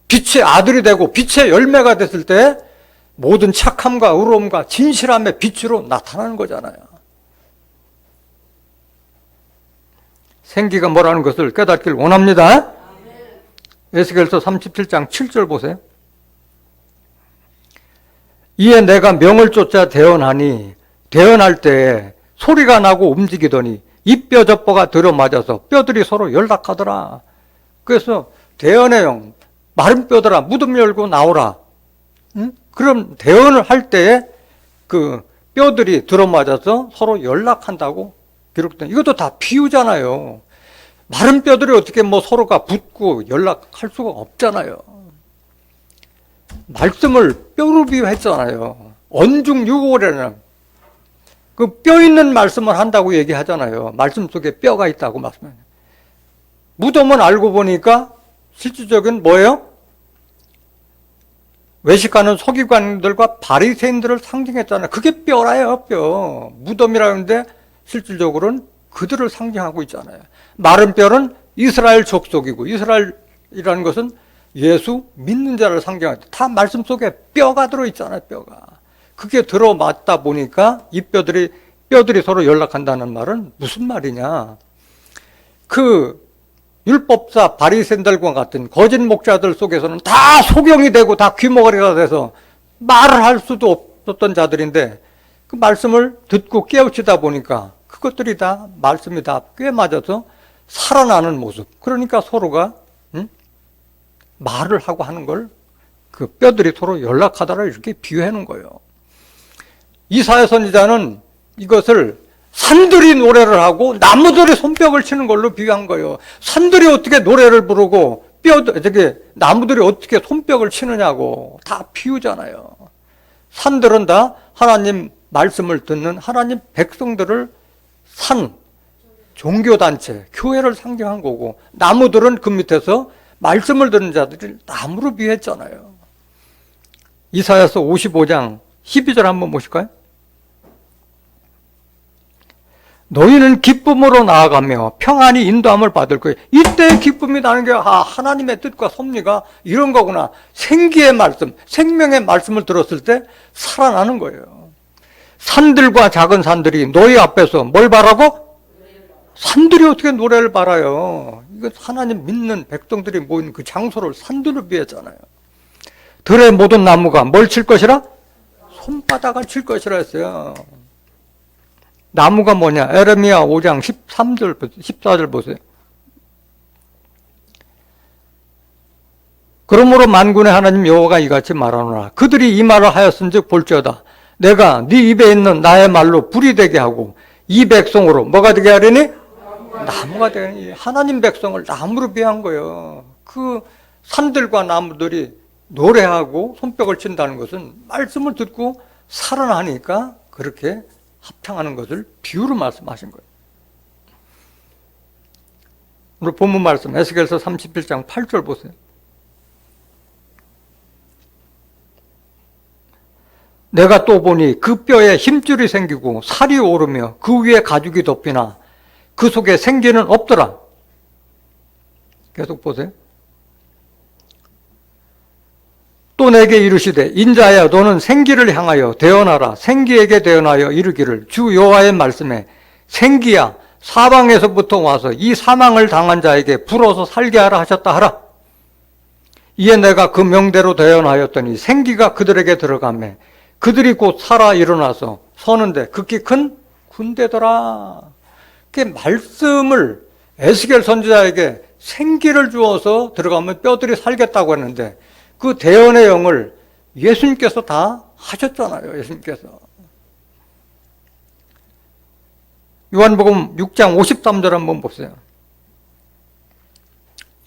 빛의 아들이 되고 빛의 열매가 됐을 때 모든 착함과 의로움과 진실함의 빛으로 나타나는 거잖아요. 생기가 뭐라는 것을 깨닫길 원합니다. 에스겔서 37장 7절 보세요. 이에 내가 명을 쫓아 대언하니 대언할 때에 소리가 나고 움직이더니 이 뼈 저 뼈가 들어맞아서 뼈들이 서로 연락하더라. 그래서 대언의 영, 마른 뼈들아 무덤 열고 나오라. 응? 그럼 대언을 할 때에 그 뼈들이 들어맞아서 서로 연락한다고 기록된, 이것도 다 비유잖아요. 마른 뼈들이 어떻게 뭐 서로가 붙고 연락할 수가 없잖아요. 말씀을 뼈로 비유했잖아요. 언중유골에는 그 뼈 있는 말씀을 한다고 얘기하잖아요. 말씀 속에 뼈가 있다고 말씀해요. 무덤은 알고 보니까 실질적인 뭐예요? 외식하는 서기관들과 바리새인들을 상징했잖아요. 그게 뼈라요, 뼈. 무덤이라는데 실질적으로는 그들을 상징하고 있잖아요. 마른 뼈는 이스라엘 족속이고, 이스라엘이라는 것은 예수 믿는 자를 상징하죠. 다 말씀 속에 뼈가 들어있잖아요, 뼈가. 그게 들어맞다 보니까 이 뼈들이 서로 연락한다는 말은 무슨 말이냐. 그 율법사 바리새인들과 같은 거짓 목자들 속에서는 다 소경이 되고 다 귀머거리가 돼서 말을 할 수도 없었던 자들인데 그 말씀을 듣고 깨우치다 보니까 그것들이 다 말씀이 다 꿰맞아서 살아나는 모습. 그러니까 서로가 말을 하고 하는 걸 그 뼈들이 서로 연락하다라 이렇게 비유해 놓은 거예요. 이사야 선지자는 이것을 산들이 노래를 하고 나무들이 손뼉을 치는 걸로 비유한 거예요. 산들이 어떻게 노래를 부르고 나무들이 어떻게 손뼉을 치느냐고 다 비유잖아요. 산들은 다 하나님 말씀을 듣는 하나님 백성들을 종교단체, 교회를 상징한 거고, 나무들은 그 밑에서 말씀을 듣는 자들이 나무로 비유했잖아요. 이사야서 55장 12절 한번 보실까요? 너희는 기쁨으로 나아가며 평안히 인도함을 받을 거예요. 이때 기쁨이 나는 게 하나님의 뜻과 섭리가 이런 거구나. 생기의 말씀, 생명의 말씀을 들었을 때 살아나는 거예요. 산들과 작은 산들이 너희 앞에서 뭘 바라고? 산들이 어떻게 노래를 바라요? 이거 하나님 믿는 백성들이 모인 그 장소를 산들로 비했잖아요. 들의 모든 나무가 뭘 칠 것이라? 손바닥을 칠 것이라 했어요. 나무가 뭐냐? 에레미야 5장 13절, 14절 보세요. 그러므로 만군의 하나님 여호와가 이같이 말하노라. 그들이 이 말을 하였은즉 볼지어다. 내가 네 입에 있는 나의 말로 불이 되게 하고 이 백성으로 뭐가 되게 하려니? 나무가 되게 하니. 하나님 백성을 나무로 비한 거예요. 그 산들과 나무들이 노래하고 손뼉을 친다는 것은 말씀을 듣고 살아나니까 그렇게 합창하는 것을 비유로 말씀하신 거예요. 오늘 본문 말씀 에스겔서 31장 8절 보세요. 내가 또 보니 그 뼈에 힘줄이 생기고 살이 오르며 그 위에 가죽이 덮이나 그 속에 생기는 없더라. 계속 보세요. 또 내게 이르시되 인자야 너는 생기를 향하여 대언하라. 생기에게 대언하여 이르기를 주 여호와의 말씀에 생기야 사방에서부터 와서 이 사망을 당한 자에게 불어서 살게 하라 하셨다 하라. 이에 내가 그 명대로 대언하였더니 생기가 그들에게 들어가매 그들이 곧 살아 일어나서 서는데 극히 큰 군대더라. 그 말씀을 에스겔 선지자에게 생기를 주어서 들어가면 뼈들이 살겠다고 했는데 그 대언의 영을 예수님께서 다 하셨잖아요. 예수님께서. 요한복음 6장 53절 한번 보세요.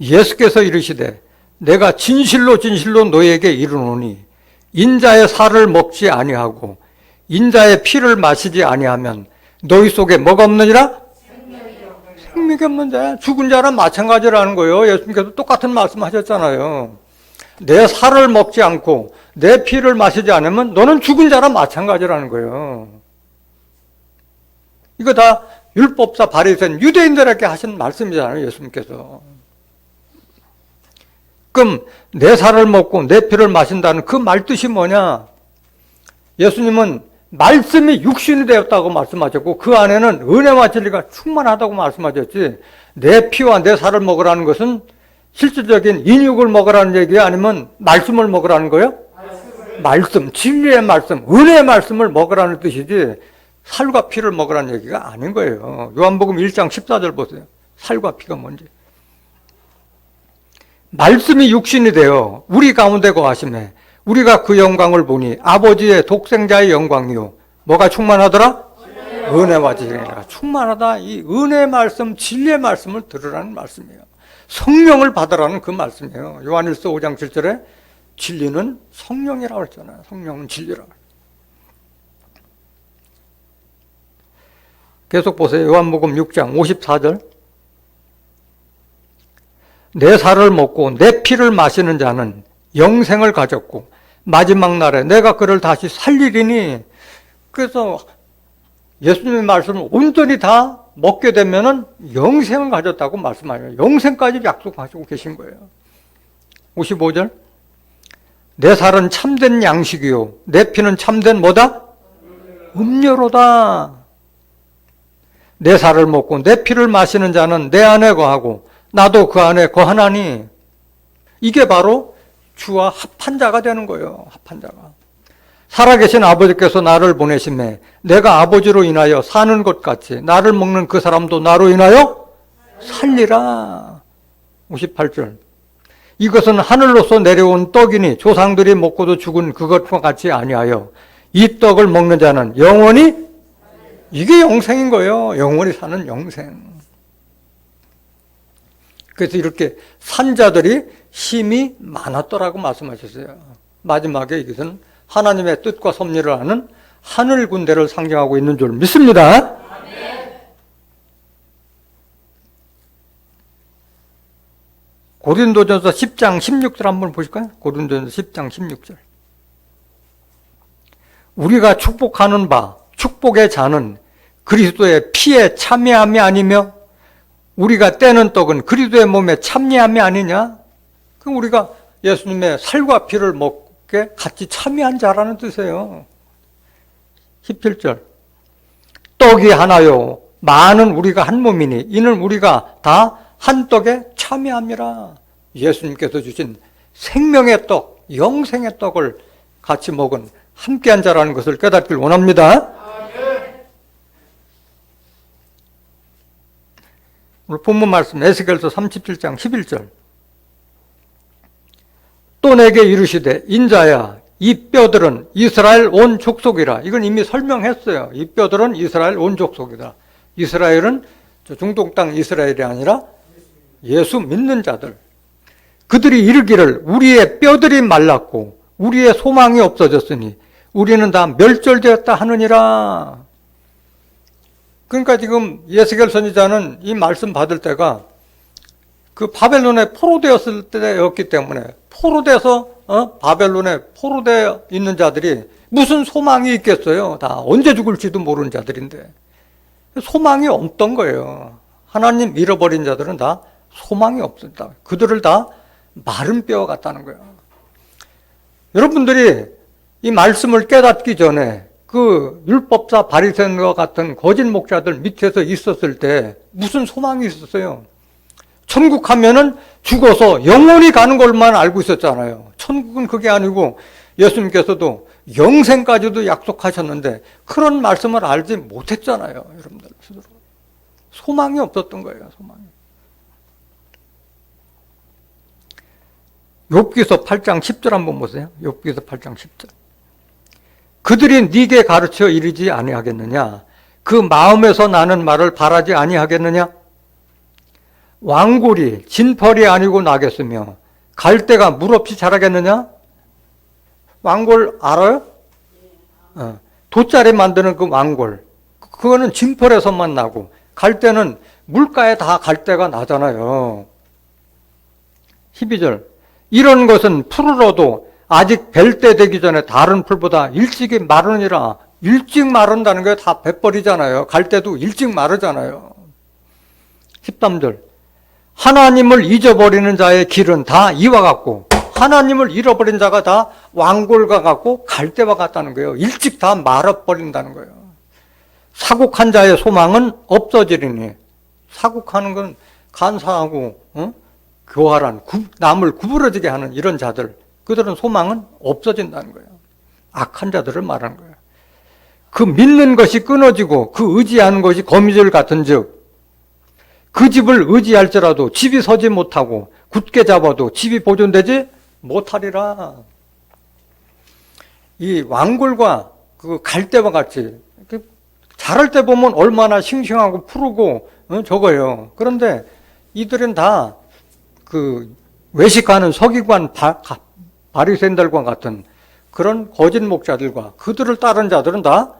예수께서 이르시되 내가 진실로 진실로 너희에게 이르노니 인자의 살을 먹지 아니하고 인자의 피를 마시지 아니하면 너희 속에 뭐가 없느니라? 생명이 없는데 죽은 자랑 마찬가지라는 거예요. 예수님께서 똑같은 말씀하셨잖아요. 내 살을 먹지 않고 내 피를 마시지 않으면 너는 죽은 자랑 마찬가지라는 거예요. 이거 다 율법사 바리새인 유대인들에게 하신 말씀이잖아요. 예수님께서. 그럼 내 살을 먹고 내 피를 마신다는 그 말뜻이 뭐냐? 예수님은 말씀이 육신이 되었다고 말씀하셨고 그 안에는 은혜와 진리가 충만하다고 말씀하셨지, 내 피와 내 살을 먹으라는 것은 실질적인 인육을 먹으라는 얘기야? 아니면 말씀을 먹으라는 거예요? 말씀, 진리의 말씀, 은혜의 말씀을 먹으라는 뜻이지 살과 피를 먹으라는 얘기가 아닌 거예요. 요한복음 1장 14절 보세요. 살과 피가 뭔지. 말씀이 육신이 되어 우리 가운데 거하심에 우리가 그 영광을 보니 아버지의 독생자의 영광이요. 뭐가 충만하더라? 은혜와 진리가 충만하다. 이 은혜의 말씀, 진리의 말씀을 들으라는 말씀이에요. 성령을 받으라는 그 말씀이에요. 요한일서 5장 7절에 진리는 성령이라고 했잖아요. 성령은 진리라고. 계속 보세요. 요한복음 6장 54절. 내 살을 먹고 내 피를 마시는 자는 영생을 가졌고 마지막 날에 내가 그를 다시 살리리니. 그래서 예수님의 말씀을 온전히 다 먹게 되면은 영생을 가졌다고 말씀하셔요. 영생까지 약속하시고 계신 거예요. 55절. 내 살은 참된 양식이요 내 피는 참된 뭐다? 음료로다. 내 살을 먹고 내 피를 마시는 자는 내 안에 거하고 나도 그 안에 거하나니. 이게 바로 주와 합한 자가 되는 거예요. 합한 자가. 살아계신 아버지께서 나를 보내심에 내가 아버지로 인하여 사는 것 같이 나를 먹는 그 사람도 나로 인하여 살리라. 58절. 이것은 하늘로서 내려온 떡이니 조상들이 먹고도 죽은 그것과 같이 아니하여 이 떡을 먹는 자는 영원히, 이게 영생인 거예요. 영원히 사는 영생. 그래서 이렇게 산 자들이 힘이 많았더라고 말씀하셨어요. 마지막에 이것은 하나님의 뜻과 섭리를 하는 하늘 군대를 상징하고 있는 줄 믿습니다. 고린도전서 10장 16절 한번 보실까요? 고린도전서 10장 16절. 우리가 축복하는 바 축복의 자는 그리스도의 피에 참여함이 아니며 우리가 떼는 떡은 그리스도의 몸에 참여함이 아니냐? 그럼 우리가 예수님의 살과 피를 먹게 같이 참여한 자라는 뜻이에요. 17절. 떡이 하나요 많은 우리가 한 몸이니 이는 우리가 다 한 떡에 참여함이라. 예수님께서 주신 생명의 떡, 영생의 떡을 같이 먹은 함께한 자라는 것을 깨닫길 원합니다. 오늘 본문 말씀 에스겔서 37장 11절. 또 내게 이르시되 인자야 이 뼈들은 이스라엘 온 족속이라. 이건 이미 설명했어요. 이 뼈들은 이스라엘 온 족속이다. 이스라엘은 중동 땅 이스라엘이 아니라 예수 믿는 자들. 그들이 이르기를 우리의 뼈들이 말랐고 우리의 소망이 없어졌으니 우리는 다 멸절되었다 하느니라. 그러니까 지금 예스겔 선지자는 이 말씀 받을 때가 그 바벨론에 포로되었을 때였기 때문에 포로돼서 바벨론에 포로되어 있는 자들이 무슨 소망이 있겠어요. 다 언제 죽을지도 모르는 자들인데 소망이 없던 거예요. 하나님 잃어버린 자들은 다 소망이 없었다. 그들을 다 마른 뼈 같다는 거예요. 여러분들이 이 말씀을 깨닫기 전에 그 율법사 바리새인과 같은 거짓 목자들 밑에서 있었을 때 무슨 소망이 있었어요? 천국 하면은 죽어서 영원히 가는 걸만 알고 있었잖아요. 천국은 그게 아니고 예수님께서도 영생까지도 약속하셨는데 그런 말씀을 알지 못했잖아요. 여러분들 스스로. 소망이 없었던 거예요. 소망이. 욥기서 8장 10절 한번 보세요. 욥기서 8장 10절. 그들이 네게 가르쳐 이르지 아니하겠느냐? 그 마음에서 나는 말을 바라지 아니하겠느냐? 왕골이 진펄이 아니고 나겠으며 갈대가 물 없이 자라겠느냐? 왕골 알아요? 돗자리 만드는 그 왕골. 그거는 진펄에서만 나고 갈대는 물가에 다 갈대가 나잖아요. 12절. 이런 것은 풀으로도 아직 벨 때 되기 전에 다른 풀보다 일찍이 마르니라. 일찍 마른다는 게 다 뱃벌이잖아요. 갈대도 일찍 마르잖아요. 13절. 하나님을 잊어버리는 자의 길은 다 이와 같고 하나님을 잃어버린 자가 다 왕골과 같고 갈대와 같다는 거예요. 일찍 다 말아버린다는 거예요. 사국한 자의 소망은 없어지리니, 사국하는 건 간사하고 교활한, 남을 구부러지게 하는 이런 자들, 그들은 소망은 없어진다는 거예요. 악한 자들을 말하는 거예요. 그 믿는 것이 끊어지고 그 의지하는 것이 거미줄 같은즉 그 집을 의지할지라도 집이 서지 못하고 굳게 잡아도 집이 보존되지 못하리라. 이 왕골과 그 갈대와 같이 자랄 때 보면 얼마나 싱싱하고 푸르고 저거예요. 그런데 이들은 다 그 외식하는 서기관 바리새인들과 같은 그런 거짓 목자들과 그들을 따른 자들은 다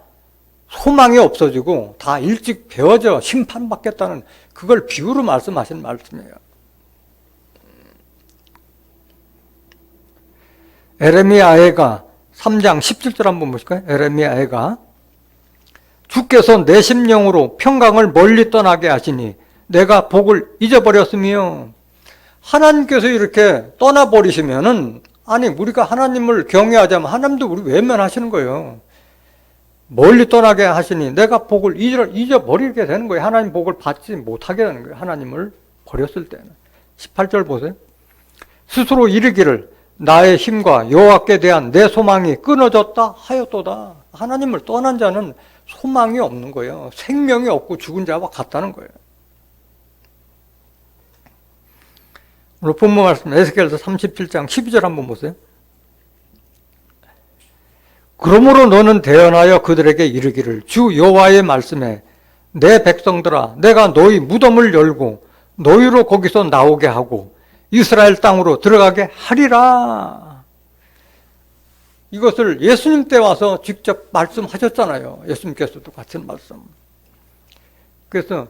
소망이 없어지고 다 일찍 베어져 심판받겠다는 그걸 비유로 말씀하신 말씀이에요. 에레미야가 3장 17절 한번 보실까요? 에레미야가 주께서 내 심령으로 평강을 멀리 떠나게 하시니 내가 복을 잊어버렸으며, 하나님께서 이렇게 떠나버리시면은, 아니 우리가 하나님을 경외하자면 하나님도 우리 외면하시는 거예요. 멀리 떠나게 하시니 내가 복을 잊어버리게 되는 거예요. 하나님 복을 받지 못하게 되는 거예요. 하나님을 버렸을 때는. 18절 보세요. 스스로 이르기를 나의 힘과 여호와께 대한 내 소망이 끊어졌다 하였도다. 하나님을 떠난 자는 소망이 없는 거예요. 생명이 없고 죽은 자와 같다는 거예요. 오늘 본문 말씀 에스겔서 37장 12절 한번 보세요. 그러므로 너는 대언하여 그들에게 이르기를 주 여호와의 말씀에 내 백성들아 내가 너희 무덤을 열고 너희로 거기서 나오게 하고 이스라엘 땅으로 들어가게 하리라. 이것을 예수님 때 와서 직접 말씀하셨잖아요. 예수님께서도 같은 말씀. 그래서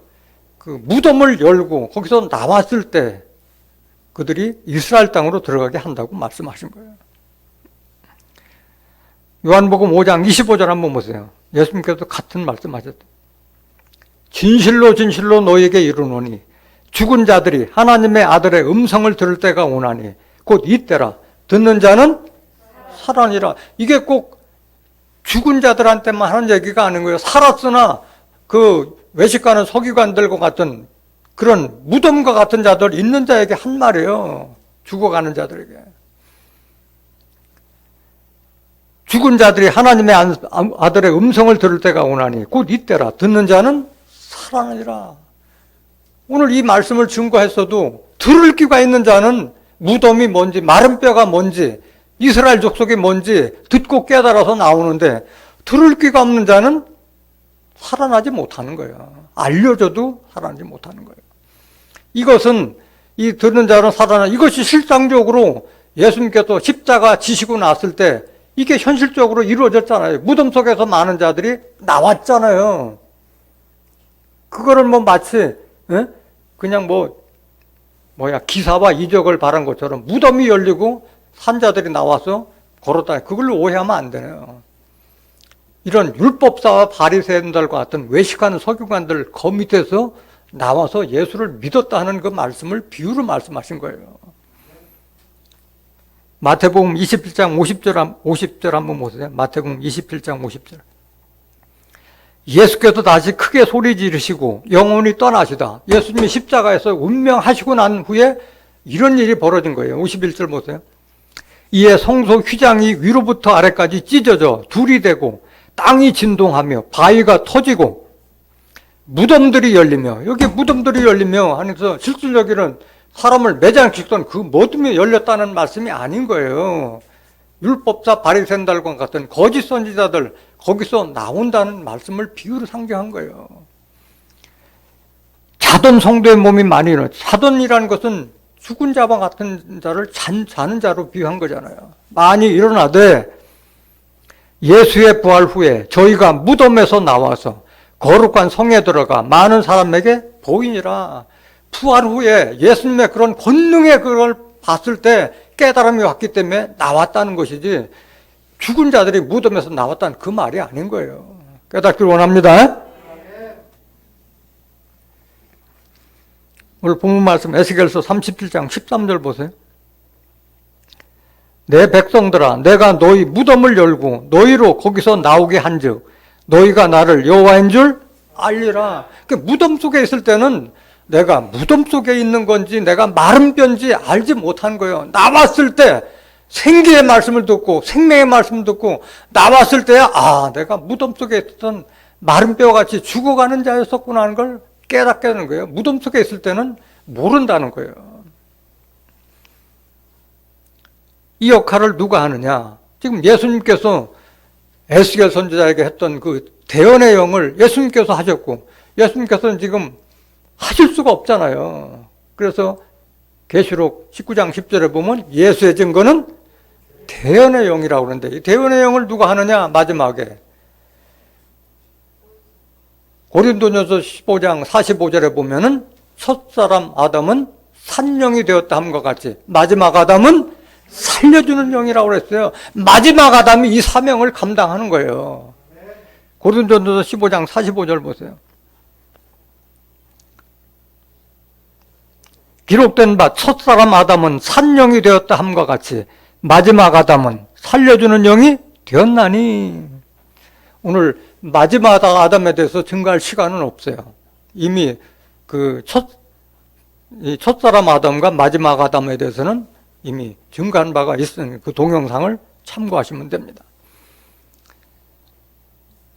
그 무덤을 열고 거기서 나왔을 때 그들이 이스라엘 땅으로 들어가게 한다고 말씀하신 거예요. 요한복음 5장 25절 한번 보세요. 예수님께서 같은 말씀하셨다. 진실로 진실로 너희에게 이르노니 죽은 자들이 하나님의 아들의 음성을 들을 때가 오나니 곧 이때라. 듣는 자는 살아니라. 이게 꼭 죽은 자들한테만 하는 얘기가 아닌 거예요. 살았으나 그 외식가는 서기관들과 같은 그런 무덤과 같은 자들 있는 자에게 한 말이에요. 죽어가는 자들에게. 죽은 자들이 하나님의 아들의 음성을 들을 때가 오나니 곧 이때라. 듣는 자는 살아나리라. 오늘 이 말씀을 증거했어도 들을 귀가 있는 자는 무덤이 뭔지 마른 뼈가 뭔지 이스라엘 족속이 뭔지 듣고 깨달아서 나오는데 들을 귀가 없는 자는 살아나지 못하는 거예요. 알려줘도 살아나지 못하는 거예요. 이것은 이 듣는 자는 살아나 이것이 실상적으로 예수님께서 십자가 지시고 났을 때 이게 현실적으로 이루어졌잖아요. 무덤 속에서 많은 자들이 나왔잖아요. 그거를 뭐 마치 그냥 기사와 이적을 바란 것처럼 무덤이 열리고 산자들이 나와서 걸었다. 그걸로 오해하면 안 되네요. 이런 율법사와 바리새인들과 같은 외식하는 서기관들 그 밑에서 나와서 예수를 믿었다 하는 그 말씀을 비유로 말씀하신 거예요. 마태복음 27장 50절 한번 보세요. 마태복음 27장 50절. 예수께서 다시 크게 소리 지르시고 영원히 떠나시다. 예수님이 십자가에서 운명하시고 난 후에 이런 일이 벌어진 거예요. 51절 보세요. 이에 성소 휘장이 위로부터 아래까지 찢어져 둘이 되고 땅이 진동하며 바위가 터지고 무덤들이 열리며, 여기 무덤들이 열리며 하면서 실질적으로는 사람을 매장시켰던 그 모둠이 열렸다는 말씀이 아닌 거예요. 율법사 바리새인들과 같은 거짓 선지자들 거기서 나온다는 말씀을 비유로 상징한 거예요. 자던 성도의 몸이 많이 일어나. 자던이라는 것은 죽은 자와 같은 자를 자는 자로 비유한 거잖아요. 많이 일어나되 예수의 부활 후에 저희가 무덤에서 나와서 거룩한 성에 들어가 많은 사람에게 보이니라. 부활 후에 예수님의 그런 권능의 그걸 봤을 때 깨달음이 왔기 때문에 나왔다는 것이지 죽은 자들이 무덤에서 나왔다는 그 말이 아닌 거예요. 깨닫기를 원합니다. 오늘 본문 말씀 에스겔서 37장 13절 보세요. 내 백성들아 내가 너희 무덤을 열고 너희로 거기서 나오게 한즉 너희가 나를 여호와인 줄 알리라. 무덤 속에 있을 때는 내가 무덤 속에 있는 건지 내가 마른 뼈인지 알지 못한 거예요. 나왔을 때 생기의 말씀을 듣고 생명의 말씀을 듣고 나왔을 때야 내가 무덤 속에 있던 마른 뼈같이 죽어가는 자였었구나 하는 걸 깨닫게 되는 거예요. 무덤 속에 있을 때는 모른다는 거예요. 이 역할을 누가 하느냐? 지금 예수님께서 에스겔 선지자에게 했던 그 대언의 영을 예수님께서 하셨고 예수님께서는 지금 하실 수가 없잖아요. 그래서 계시록 19장 10절에 보면 예수의 증거는 대언의 영이라고 그러는데 이 대언의 영을 누가 하느냐? 마지막에 고린도전서 15장 45절에 보면은 첫사람 아담은 산영이 되었다 함과 같이 마지막 아담은 살려주는 영이라고 그랬어요. 마지막 아담이 이 사명을 감당하는 거예요. 고린도전서 15장 45절 보세요. 기록된 바 첫사람 아담은 산영이 되었다 함과 같이 마지막 아담은 살려주는 영이 되었나니. 오늘 마지막 아담에 대해서 증거할 시간은 없어요. 이미 그 첫사람 아담과 마지막 아담에 대해서는 이미 증거한 바가 있으니 그 동영상을 참고하시면 됩니다.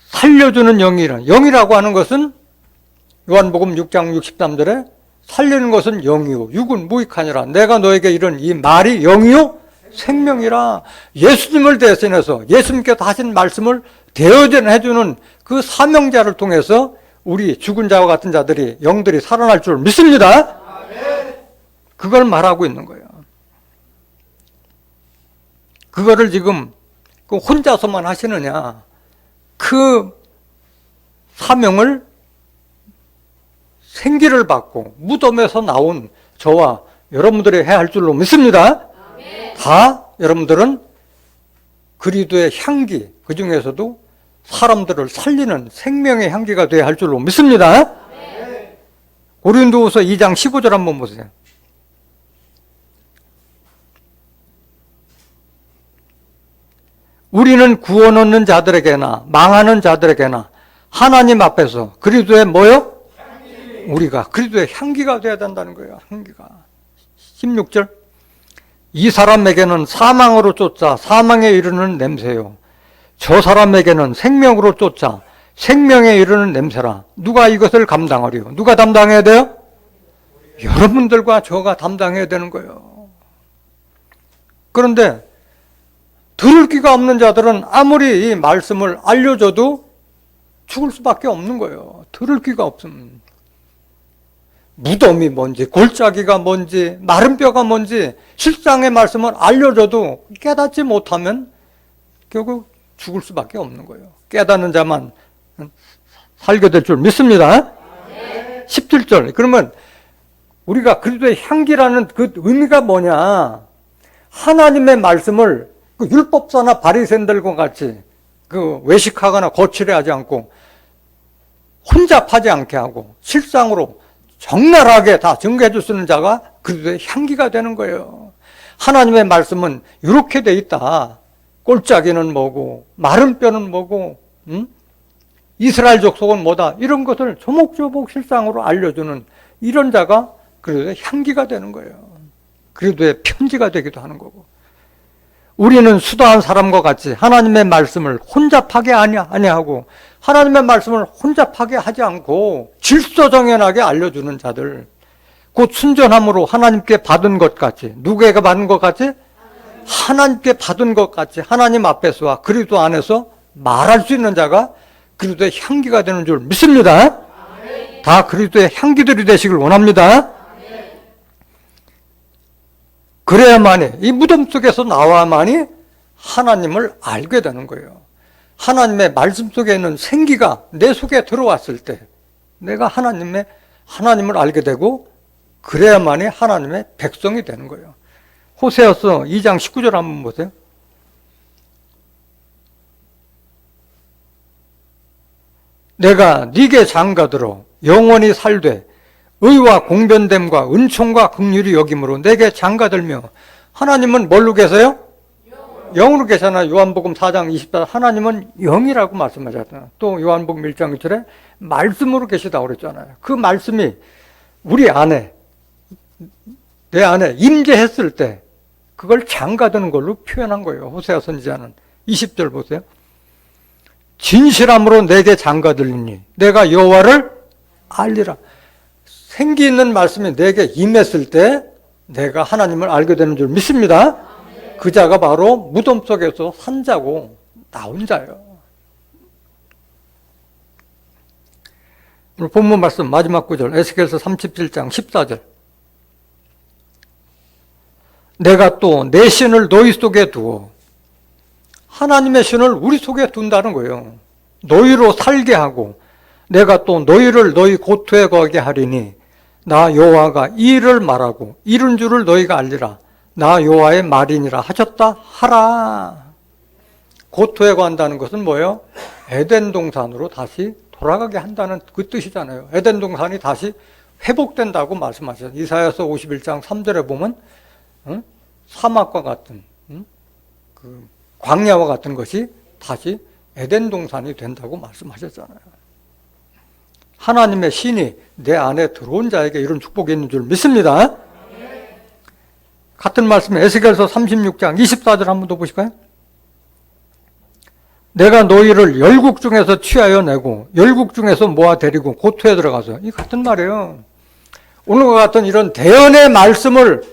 살려주는 영이라고 하는 것은 요한복음 6장 63절에 살리는 것은 영이요 육은 무익하니라. 내가 너에게 이른 이 말이 영이요 생명이라. 예수님을 대신해서 예수님께서 하신 말씀을 대여전해주는 그 사명자를 통해서 우리 죽은 자와 같은 자들이 영들이 살아날 줄 믿습니다. 그걸 말하고 있는 거예요. 그거를 지금 혼자서만 하시느냐? 그 사명을 생기를 받고 무덤에서 나온 저와 여러분들이 해야 할 줄로 믿습니다. 다 여러분들은 그리스도의 향기, 그 중에서도 사람들을 살리는 생명의 향기가 되어야 할 줄로 믿습니다. 고린도후서 2장 15절 한번 보세요. 우리는 구원 얻는 자들에게나 망하는 자들에게나 하나님 앞에서 그리스도의 뭐요? 우리가 그리스도의 향기가 되어야 된다는 거예요. 향기가. 16절 이 사람에게는 사망으로 쫓아 사망에 이르는 냄새요 저 사람에게는 생명으로 쫓아 생명에 이르는 냄새라. 누가 이것을 감당하리요? 누가 담당해야 돼요? 여러분들과 저가 담당해야 되는 거예요. 그런데 들을 귀가 없는 자들은 아무리 이 말씀을 알려줘도 죽을 수밖에 없는 거예요. 들을 귀가 없으면. 무덤이 뭔지, 골짜기가 뭔지, 마른 뼈가 뭔지 실상의 말씀을 알려줘도 깨닫지 못하면 결국 죽을 수밖에 없는 거예요. 깨닫는 자만 살게 될 줄 믿습니다. 17절. 그러면 우리가 그리스도의 향기라는 그 의미가 뭐냐? 하나님의 말씀을 그 율법사나 바리새인들과 같이 그 외식하거나 거칠해하지 않고 혼잡하지 않게 하고 실상으로 적나라하게 다 증거해 줄 수 있는 자가 그리스도의 향기가 되는 거예요. 하나님의 말씀은 이렇게 돼 있다. 골짜기는 뭐고 마른 뼈는 뭐고 이스라엘 족속은 뭐다. 이런 것을 조목조목 실상으로 알려주는 이런 자가 그리스도의 향기가 되는 거예요. 그리스도의 편지가 되기도 하는 거고. 우리는 수다한 사람과 같이 하나님의 말씀을 혼잡하게 아니하고 하나님의 말씀을 혼잡하게 하지 않고 질서정연하게 알려주는 자들, 곧 순전함으로 하나님께 받은 것 같이. 누구에게 받은 것 같이? 하나님께 받은 것 같이 하나님 앞에서와 그리스도 안에서 말할 수 있는 자가 그리스도의 향기가 되는 줄 믿습니다. 다 그리스도의 향기들이 되시길 원합니다. 그래야만이, 이 무덤 속에서 나와야만이 하나님을 알게 되는 거예요. 하나님의 말씀 속에 있는 생기가 내 속에 들어왔을 때 내가 하나님을 알게 되고 그래야만이 하나님의 백성이 되는 거예요. 호세아서 2장 19절 한번 보세요. 내가 네게 장가들어 영원히 살되 의와 공변됨과 은총과 긍휼이 여김으로 내게 장가들며. 하나님은 뭘로 계세요? 영으로 계시잖아요. 요한복음 4장 24절 하나님은 영이라고 말씀하셨잖아요. 또 요한복음 1장 1절에 말씀으로 계시다고 그랬잖아요. 그 말씀이 우리 안에, 내 안에 임재했을 때 그걸 장가드는 걸로 표현한 거예요. 호세아 선지자는. 20절 보세요. 진실함으로 내게 장가들리니 내가 여호와를 알리라. 생기 있는 말씀이 내게 임했을 때 내가 하나님을 알게 되는 줄 믿습니다. 그 자가 바로 무덤 속에서 산 자고 나온 자예요. 오늘 본문 말씀 마지막 구절 에스겔서 37장 14절. 내가 또 내 신을 너희 속에 두어, 하나님의 신을 우리 속에 둔다는 거예요. 너희로 살게 하고 내가 또 너희를 너희 고토에 거하게 하리니 나 여호와가 이 일을 말하고 이룬 줄을 너희가 알리라. 나 여호와의 말이니라 하셨다 하라. 고토에 거한다는 것은 뭐예요? 에덴 동산으로 다시 돌아가게 한다는 그 뜻이잖아요. 에덴 동산이 다시 회복된다고 말씀하셨어요. 이사야서 51장 3절에 보면 사막과 같은 그 광야와 같은 것이 다시 에덴 동산이 된다고 말씀하셨잖아요. 하나님의 신이 내 안에 들어온 자에게 이런 축복이 있는 줄 믿습니다. 같은 말씀 에스겔서 36장 24절 한 번 더 보실까요? 내가 너희를 열국 중에서 취하여 내고 열국 중에서 모아 데리고 고토에 들어가서, 이 같은 말이에요. 오늘과 같은 이런 대언의 말씀을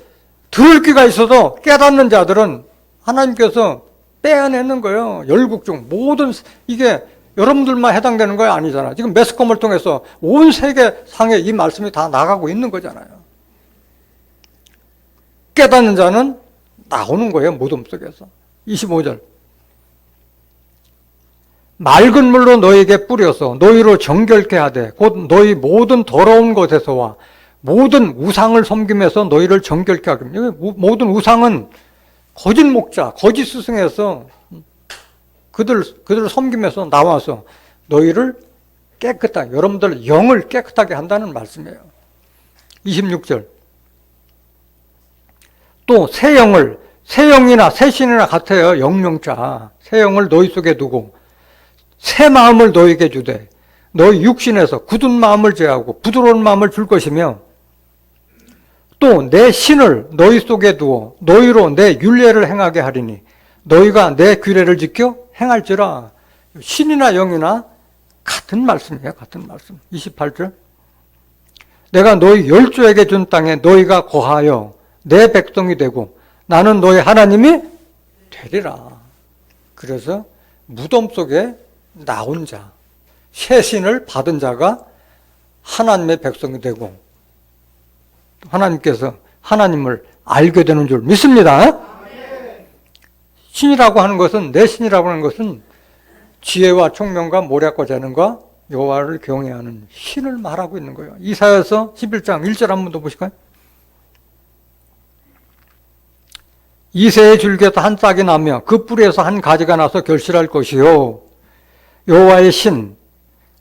들을 귀가 있어서 깨닫는 자들은 하나님께서 빼어내는 거예요. 열국 중 모든, 이게 여러분들만 해당되는 거 아니잖아요. 지금 매스컴을 통해서 온 세계상에 이 말씀이 다 나가고 있는 거잖아요. 깨닫는 자는 나오는 거예요. 무덤 속에서. 25절. 맑은 물로 너희에게 뿌려서 너희로 정결케 하되 곧 너희 모든 더러운 것에서와 모든 우상을 섬김에서 너희를 정결케 하겠습니다. 모든 우상은 거짓 목자, 거짓 스승에서 그들을 섬김에서 나와서 너희를 깨끗하게, 여러분들 영을 깨끗하게 한다는 말씀이에요. 26절. 또 새 영을, 새 영이나 새 신이나 같아요. 영명자. 새 영을 너희 속에 두고 새 마음을 너희에게 주되 너희 육신에서 굳은 마음을 제하고 부드러운 마음을 줄 것이며 또 내 신을 너희 속에 두어 너희로 내 율례를 행하게 하리니 너희가 내 규례를 지켜 행할지라. 신이나 영이나 같은 말씀이에요. 같은 말씀. 28절. 내가 너희 열조에게 준 땅에 너희가 거하여 내 백성이 되고 나는 너희 하나님이 되리라. 그래서 무덤 속에 나온 자, 새 신을 받은 자가 하나님의 백성이 되고 하나님께서 하나님을 알게 되는 줄 믿습니다. 신이라고 하는 것은, 내 신이라고 하는 것은 지혜와 총명과 모략과 재능과 여호와를 경외하는 신을 말하고 있는 거예요. 이사야서 11장 1절 한 번 더 보실까요? 이새의 줄기에서 한 싹이 나며 그 뿌리에서 한 가지가 나서 결실할 것이요 여호와의 신,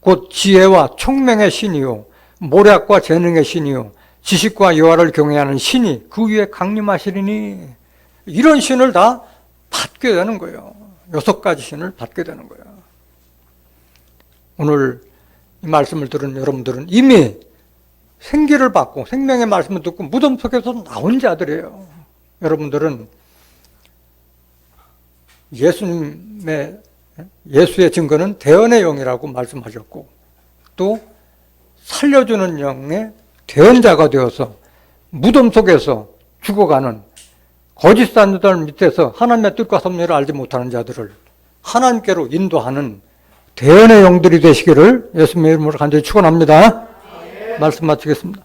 곧 지혜와 총명의 신이요 모략과 재능의 신이요 지식과 여호와를 경외하는 신이 그 위에 강림하시리니. 이런 신을 다 받게 되는 거예요. 6가지 신을 받게 되는 거예요. 오늘 이 말씀을 들은 여러분들은 이미 생기를 받고 생명의 말씀을 듣고 무덤 속에서 나온 자들이에요. 여러분들은 예수의 증거는 대언의 영이라고 말씀하셨고 또 살려주는 영의 대언자가 되어서 무덤 속에서 죽어가는 거짓 선지자들 밑에서 하나님의 뜻과 섭리를 알지 못하는 자들을 하나님께로 인도하는 대언의 영들이 되시기를 예수님의 이름으로 간절히 축원합니다. 말씀 마치겠습니다.